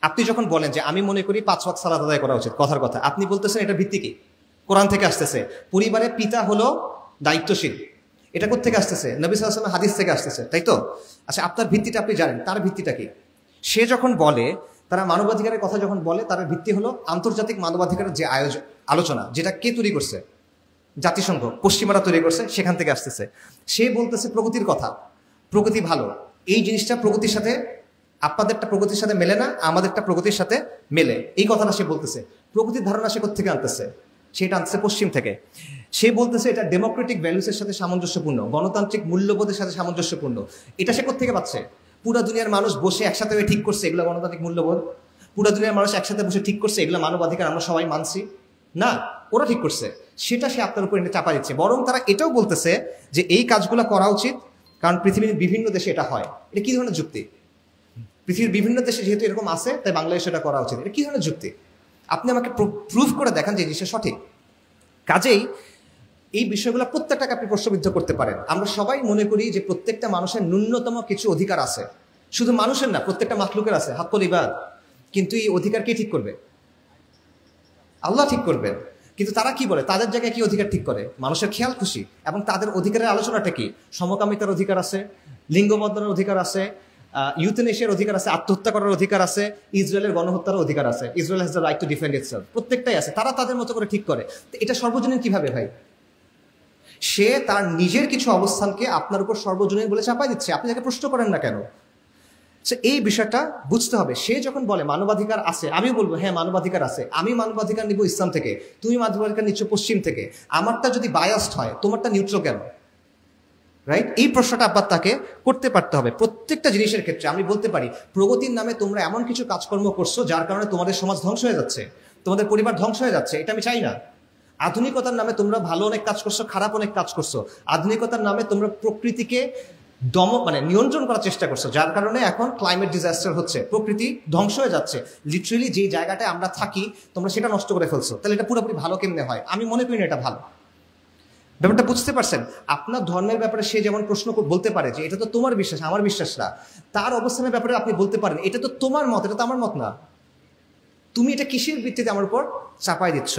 আপনি যখন বলেন যে আমি মনে করি 5 ওয়াক্ত সালাত আদায় করা উচিত, কথার কথা, আপনি বলতেছেন এটা ভিত্তি কি? কোরআন থেকে আসতেছে। পরিবারের পিতা হলো দায়িত্বশীল, এটা কোত্থেকে আসতেছে? নবী সাল্লাল্লাহু আলাইহি ওয়াসাল্লাম হাদিস থেকে আসতেছে, তাই তো? আচ্ছা, আপনার ভিত্তিটা আপনি জানেন, তার ভিত্তিটা কি? সে যখন বলে, তারা মানবাধিকারের কথা যখন বলে, তার ভিত্তি হলো আন্তর্জাতিক মানবাধিকারের যে আলোচনা, যেটা কে তৈরি করছে? জাতিসংঘ, পশ্চিমারা তৈরি করছে, সেখান থেকে আসতেছে। সে বলতেছে প্রগতির কথা, প্রগতি ভালো, এই জিনিসটা প্রগতির সাথে, আপনাদেরটা প্রগতির সাথে মেলে না, আমাদেরটা প্রগতির সাথে মেলে, এই কথাটা সে বলতেছে। প্রগতির ধারণা সে কোত্থেকে আনতেছে? সেটা আনতেছে পশ্চিম থেকে। সে বলতেছে এটা ডেমোক্রেটিক ভ্যালুসের সাথে সামঞ্জস্যপূর্ণ, গণতান্ত্রিক মূল্যবোধের সাথে সামঞ্জস্যপূর্ণ। এটা সে কোত্থেকে পাচ্ছে? পুরা দুনিয়ার মানুষ বসে একসাথে হয়ে ঠিক করছে এগুলো গণতান্ত্রিক মূল্যবোধ? পুরা দুনিয়ার মানুষ একসাথে বসে ঠিক করছে এগুলো মানবাধিকার, আমরা সবাই মানছি? না, ওরা ঠিক করছে। সেটা সে আপনার উপর এনে চাপা দিচ্ছে। বরং তারা এটাও বলতেছে যে এই কাজগুলো করা উচিত, কারণ পৃথিবীর বিভিন্ন দেশে এটা হয়। এটা কি ধরনের যুক্তি? পৃথিবীর বিভিন্ন দেশে যেহেতু এরকম আছে, তাই বাংলাদেশে এটা করা উচিত। এটা কি ধরনের যুক্তি? আপনি আমাকে প্রুফ করে দেখান যে এই জিনিসটা সঠিক। কাজেই এই বিষয়গুলো প্রত্যেকটাকে আপনি প্রশ্নবিদ্ধ করতে পারেন। আমরা সবাই মনে করি যে প্রত্যেকটা মানুষের ন্যূনতম কিছু অধিকার আছে, শুধু মানুষের না, প্রত্যেকটা মাখলুকের আছে হাক্কুল ইবাদ। কিন্তু এই অধিকার কে ঠিক করবে? আল্লাহ ঠিক করবেন। কিন্তু তারা কি বলে, তাদের জায়গায় কি অধিকার ঠিক করে? মানুষের খেয়াল খুশি। এবং তাদের অধিকারের আলোচনাটা কি? সমকামিতার অধিকার আছে, লিঙ্গ বদলানোর অধিকার আছে, ইউথেনেশিয়ার অধিকার আছে, আত্মহত্যা করার অধিকার আছে, ইসরায়েলের গণহত্যার অধিকার আছে। Israel has the right to defend itself. প্রত্যেকটাই আছে, তারা তাদের মতো করে ঠিক করে। তো এটা সর্বজনীন কিভাবে ভাই? সে তার নিজের কিছু অবস্থানকে আপনার উপর সর্বজনীন বলে চাপাই দিচ্ছে। আপনি তাকে প্রশ্ন করেন না কেন? এই বিষয়টা বুঝতে হবে। সে যখন বলে মানবাধিকার আছে, আমি বলবো হ্যাঁ মানবাধিকার আছে, আমি মানবাধিকার নিব ইসলাম থেকে, তুমি মানবাধিকার নিচ্ছ পশ্চিম থেকে। আমারটা যদি বায়াসড হয়, তোমারটা নিউট্রাল কেন? রাইট? এই প্রশ্নটা আবার তাকে করতে পারতে হবে। প্রত্যেকটা জিনিসের ক্ষেত্রে আমি বলতে পারি, প্রগতির নামে তোমরা এমন কিছু কাজকর্ম করছো যার কারণে তোমাদের সমাজ ধ্বংস হয়ে যাচ্ছে, তোমাদের পরিবার ধ্বংস হয়ে যাচ্ছে, এটা আমি চাই না। আধুনিকতার নামে তোমরা ভালো অনেক কাজ করছো, খারাপ অনেক কাজ করছো। আধুনিকতার নামে তোমরা প্রকৃতিকে নিয়ন্ত্রণ করার চেষ্টা করছো, যার কারণে এখন ক্লাইমেট ডিজাস্টার হচ্ছে, প্রকৃতি ধ্বংস হয়ে যাচ্ছে। লিটারেলি যে জায়গাটায় আমরা থাকি তোমরা সেটা নষ্ট করে ফেলছো। তাহলে এটা পুরোপুরি ভালো কেমনে হয়? আমি মনে করি না এটা ভালো। ব্যাপারটা বুঝতে পারছেন? আপনার ধর্মের ব্যাপারে সে যেমন প্রশ্ন বলতে পারে যে এটা তো তোমার বিশ্বাস, আমার বিশ্বাস না। তার অবস্থানের ব্যাপারে আপনি বলতে পারেন এটা তো তোমার মত, এটা তো আমার মত না, তুমি এটা কিসের ভিত্তিতে আমার উপর চাপাই দিচ্ছ?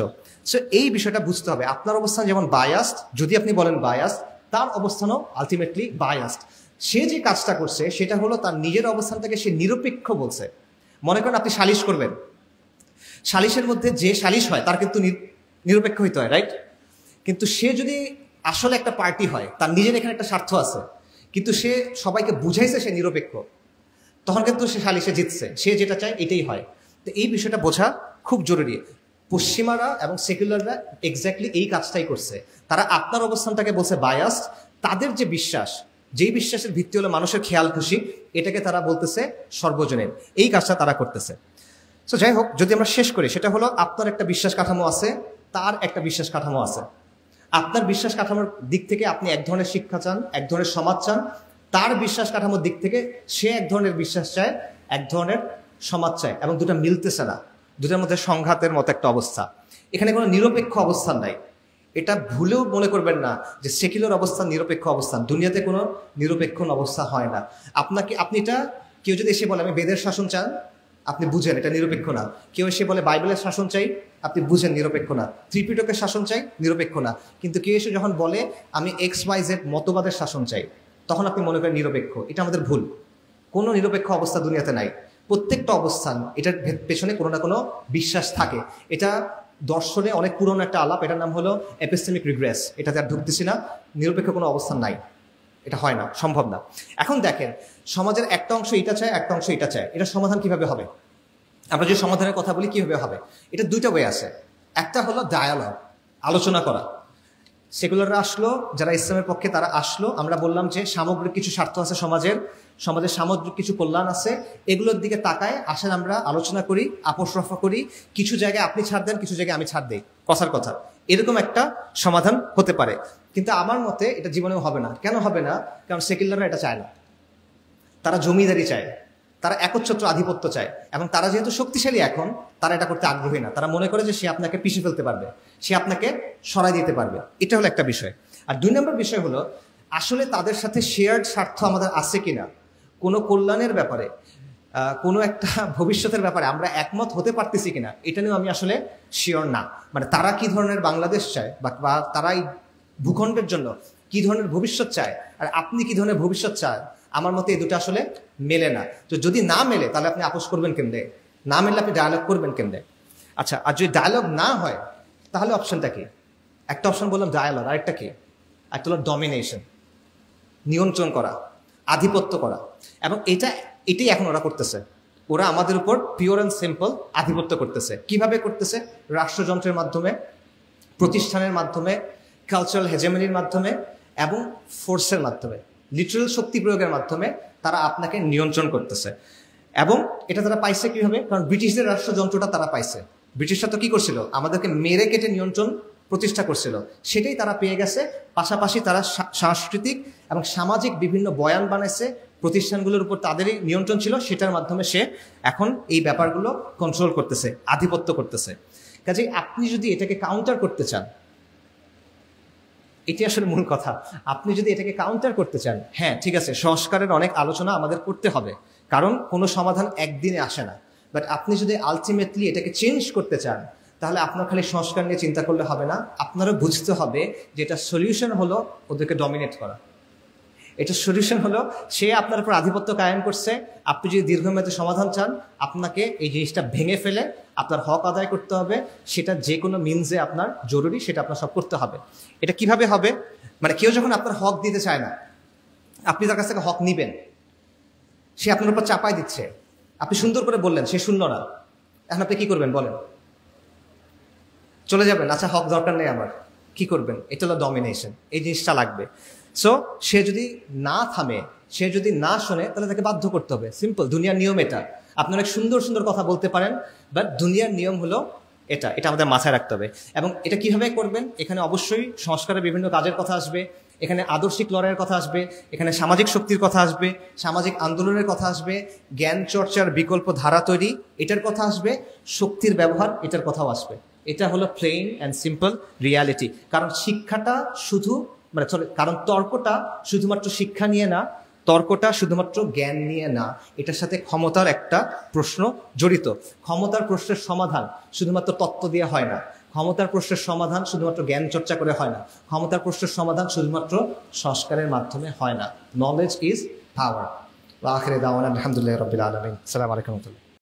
সো এই বিষয়টা বুঝতে হবে। আপনার অবস্থান যেমন বায়াসড, যদি আপনি বলেন বায়াসড, তার অবস্থানও আলটিমেটলি বায়াসড। সে যে কাজটা করছে সেটা হলো তার নিজের অবস্থানটাকে সে নিরপেক্ষ বলছে। মনে করেন আপনি সালিশ করবেন, সালিশের মধ্যে যে সালিশ হয় তার কিন্তু নিরপেক্ষ হইতে হয়, রাইট? কিন্তু সে যদি আসলে একটা পার্টি হয়, তার নিজের এখানে একটা স্বার্থ আছে, কিন্তু সে সবাইকে বুঝাইছে সে নিরপেক্ষ, তখন কিন্তু সে সালিশে জিতছে, সে যেটা চায় এটাই হয়। তো এই বিষয়টা বোঝা খুব জরুরি। পশ্চিমারা এবং সেকুলাররা এক্স্যাক্টলি এই কাজটাই করছে। তারা আপনার অবস্থানটাকে বলছে বায়াসড। তাদের যে বিশ্বাস, যেই বিশ্বাসের ভিত্তি হলো মানুষের খেয়াল খুশি, এটাকে তারা বলতেছে সর্বজনীন। এই কাজটা তারা করতেছে। সো যাই হোক, যদি আমরা শেষ করি, সেটা হলো আপনার একটা বিশ্বাস কাঠামো আছে, তার একটা বিশ্বাস কাঠামো আছে। আপনার বিশ্বাস কাঠামোর দিক থেকে আপনি এক ধরনের শিক্ষা চান, এক ধরনের সমাজ চান। তার বিশ্বাস কাঠামোর দিক থেকে সে এক ধরনের বিশ্বাস চায়, এক ধরনের সমাজ চায়, এবং দুটা মিলতেছে না, দুটার মধ্যে সংঘাতের মতো একটা অবস্থা। এখানে কোনো নিরপেক্ষ অবস্থান নাই। এটা ভুলেও মনে করবেন না যে সেকুলার অবস্থান নিরপেক্ষ অবস্থান। দুনিয়াতে কোনো নিরপেক্ষ অবস্থা হয় না। আপনি এটা, কেউ যদি এসে বলে আমি বেদের শাসন চান, আপনি বুঝেন এটা নিরপেক্ষ না। কেউ এসে বলে বাইবেলের শাসন চাই, আপনি বুঝেন নিরপেক্ষ না। ত্রিপিটকের শাসন চাই, নিরপেক্ষ না। কিন্তু কেউ এসে যখন বলে আমি XYZ মতবাদের শাসন চাই, তখন আপনি মনে করেন নিরপেক্ষ। এটা আমাদের ভুল। কোনো নিরপেক্ষ অবস্থা দুনিয়াতে নাই। প্রত্যেকটা অবস্থান, এটার পেছনে কোনো না কোনো বিশ্বাস থাকে। এটা দর্শনে অনেক পুরনো একটা আলাপ, এটার নাম হলো এপিস্টেমিক রিগ্রেস। এটাতে আর ঢুকতেছি না। নিরপেক্ষ কোনো অবস্থান নাই, এটা হয় না, সম্ভব না। এখন দেখেন, সমাজের একটা অংশ এটা চায়, একটা অংশ এটা চায়, এটা সমাধান কিভাবে হবে? আমরা যে সমাধানের কথা বলি কিভাবে হবে, এটা দুইটা ওয়ে আছে। একটা হলো ডায়ালগ, আলোচনা করা। সেকুলাররা আসলো, যারা ইসলামের পক্ষে তারা আসলো, আমরা বললাম যে সামগ্রিক কিছু স্বার্থ আছে সমাজের সামগ্রিক কিছু কল্যাণ আছে, এগুলোর দিকে তাকায় আসেন আমরা আলোচনা করি, আপোষ রফা করি। কিছু জায়গায় আপনি ছাড় দেন, কিছু জায়গায় আমি ছাড় দিই, কথার কথা। এরকম একটা সমাধান হতে পারে। কিন্তু আমার মতে এটা জীবনেও হবে না। কেন হবে না? কারণ সেকুলাররা এটা চায় না। তারা জমিদারি চায়, তারা একচ্ছত্র আধিপত্য চায়, এবং তারা যেহেতু শক্তিশালী এখন, তারা এটা করতে আগ্রহী না। তারা মনে করে যে সে আপনাকে পিষে ফেলতে পারবে, সে আপনাকে সরাই দিতে পারবে। এটা হলো একটা বিষয়। আর দুই নম্বর বিষয় হলো, আসলে তাদের সাথে শেয়ার্ড স্বার্থ আমাদের আছে কিনা কোনো কল্যাণের ব্যাপারে। কোনো একটা ভবিষ্যতের ব্যাপারে আমরা একমত হতে পারতেছি কিনা এটা নিয়েও আমি আসলে শিওর না। মানে তারা কি ধরনের বাংলাদেশ চায় বা তারা এই ভূখণ্ডের জন্য কি ধরনের ভবিষ্যৎ চায় আর আপনি কি ধরনের ভবিষ্যৎ চায়, আমার মতে এই দুটো আসলে মেলে না। তো যদি না মেলে তাহলে আপনি আপোষ করবেন কেমনে, না মেলে আপনি ডায়ালগ করবেন কেমনে? আচ্ছা, আর যদি ডায়ালগ না হয় তাহলে অপশনটা কি? একটা অপশন বললাম ডায়ালগ, আরেকটা কি? একটা হলো ডমিনেশন, নিয়ন্ত্রণ করা, আধিপত্য করা। এবং এটাই এখন ওরা করতেছে। ওরা আমাদের উপর পিওর অ্যান্ড সিম্পল আধিপত্য করতেছে। কিভাবে করতেছে? রাষ্ট্রযন্ত্রের মাধ্যমে, প্রতিষ্ঠানের মাধ্যমে, কালচারাল হেজেমনির মাধ্যমে এবং ফোর্সের মাধ্যমে, লিটারাল শক্তি প্রয়োগের মাধ্যমে তারা আপনাকে নিয়ন্ত্রণ করতেছে। এবং এটা তারা পাইছে কিভাবে? কারণ ব্রিটিশদের রাষ্ট্রযন্ত্রটা তারা পাইছে। ব্রিটিশরা তো কি করছিল? আমাদেরকে মেরে কেটে নিয়ন্ত্রণ প্রতিষ্ঠা করছিল, সেটাই তারা পেয়ে গেছে। পাশাপাশি তারা সাংস্কৃতিক এবং সামাজিক বিভিন্ন বয়ান বানাইছে, প্রতিষ্ঠানগুলোর উপর তাদেরই নিয়ন্ত্রণ ছিল, সেটার মাধ্যমে সে এখন এই ব্যাপারগুলো কন্ট্রোল করতেছে, আধিপত্য করতেছে। কাজেই আপনি যদি এটাকে কাউন্টার করতে চান, এটি আসলে মূল কথা, আপনি যদি এটাকে কাউন্টার করতে চান, হ্যাঁ ঠিক আছে, সংস্কারের অনেক আলোচনা আমাদের করতে হবে, কারণ কোনো সমাধান একদিনে আসে না। বাট আপনি যদি আলটিমেটলি এটাকে চেঞ্জ করতে চান, তাহলে আপনার খালি সংস্কার নিয়ে চিন্তা করলে হবে না। আপনারও বুঝতে হবে যে এটা সলিউশন হলো ওদেরকে ডমিনেট করা। এটা সলিউশন হলো সে আপনার উপর আধিপত্য কায়েম করছে। আপনি যদি দীর্ঘমেয়াদী সমাধান চান, আপনাকে এই জিনিসটা ভেঙে ফেলে আপনার হক আদায় করতে হবে। সেটা যে কোনো মিনসে আপনার জরুরি, সেটা আপনার সব করতে হবে। এটা কিভাবে হবে? মানে কেউ যখন আপনার হক দিতে চায় না, আপনি তার কাছ থেকে হক নিবেন, সে আপনার উপর চাপাই দিচ্ছে, আপনি সুন্দর করে বললেন, সে শুনল না, এখন আপনি কি করবেন বলেন? চলে যাবেন? আচ্ছা হক দরকার নেই আমার, কি করবেন? এটা হলো ডমিনেশন। এই জিনিসটা লাগবে। সো সে যদি না থামে, সে যদি না শোনে, তাহলে তাকে বাধ্য করতে হবে। সিম্পল, দুনিয়ার নিয়ম এটা। আপনি অনেক সুন্দর সুন্দর কথা বলতে পারেন, বাট দুনিয়ার নিয়ম হলো এটা আমাদের মাথায় রাখতে হবে। এবং এটা কিভাবে করবেন? এখানে অবশ্যই সংস্কারের বিভিন্ন কাজের কথা আসবে, এখানে আদর্শিক লড়াইয়ের কথা আসবে, এখানে সামাজিক শক্তির কথা আসবে, সামাজিক আন্দোলনের কথা আসবে, জ্ঞান চর্চার বিকল্প ধারা তৈরি এটার কথা আসবে, শক্তির ব্যবহার এটার কথাও আসবে। এটা হলো প্লেন অ্যান্ড সিম্পল রিয়ালিটি। কারণ শিক্ষাটা কারণ তর্কটা শুধুমাত্র শিক্ষা নিয়ে না, তর্কটা শুধুমাত্র জ্ঞান নিয়ে না, এটার সাথে ক্ষমতার একটা প্রশ্ন জড়িত। ক্ষমতার প্রশ্নের সমাধান শুধুমাত্র তত্ত্ব দিয়ে হয় না, ক্ষমতার প্রশ্নের সমাধান শুধুমাত্র জ্ঞান চর্চা করে হয় না, ক্ষমতার প্রশ্নের সমাধান শুধুমাত্র সংস্কারের মাধ্যমে হয় না। Knowledge is power. আখিরে দাওয়ানা আলহামদুলিল্লাহি রাব্বিল আলামিন। আসসালামু আলাইকুম।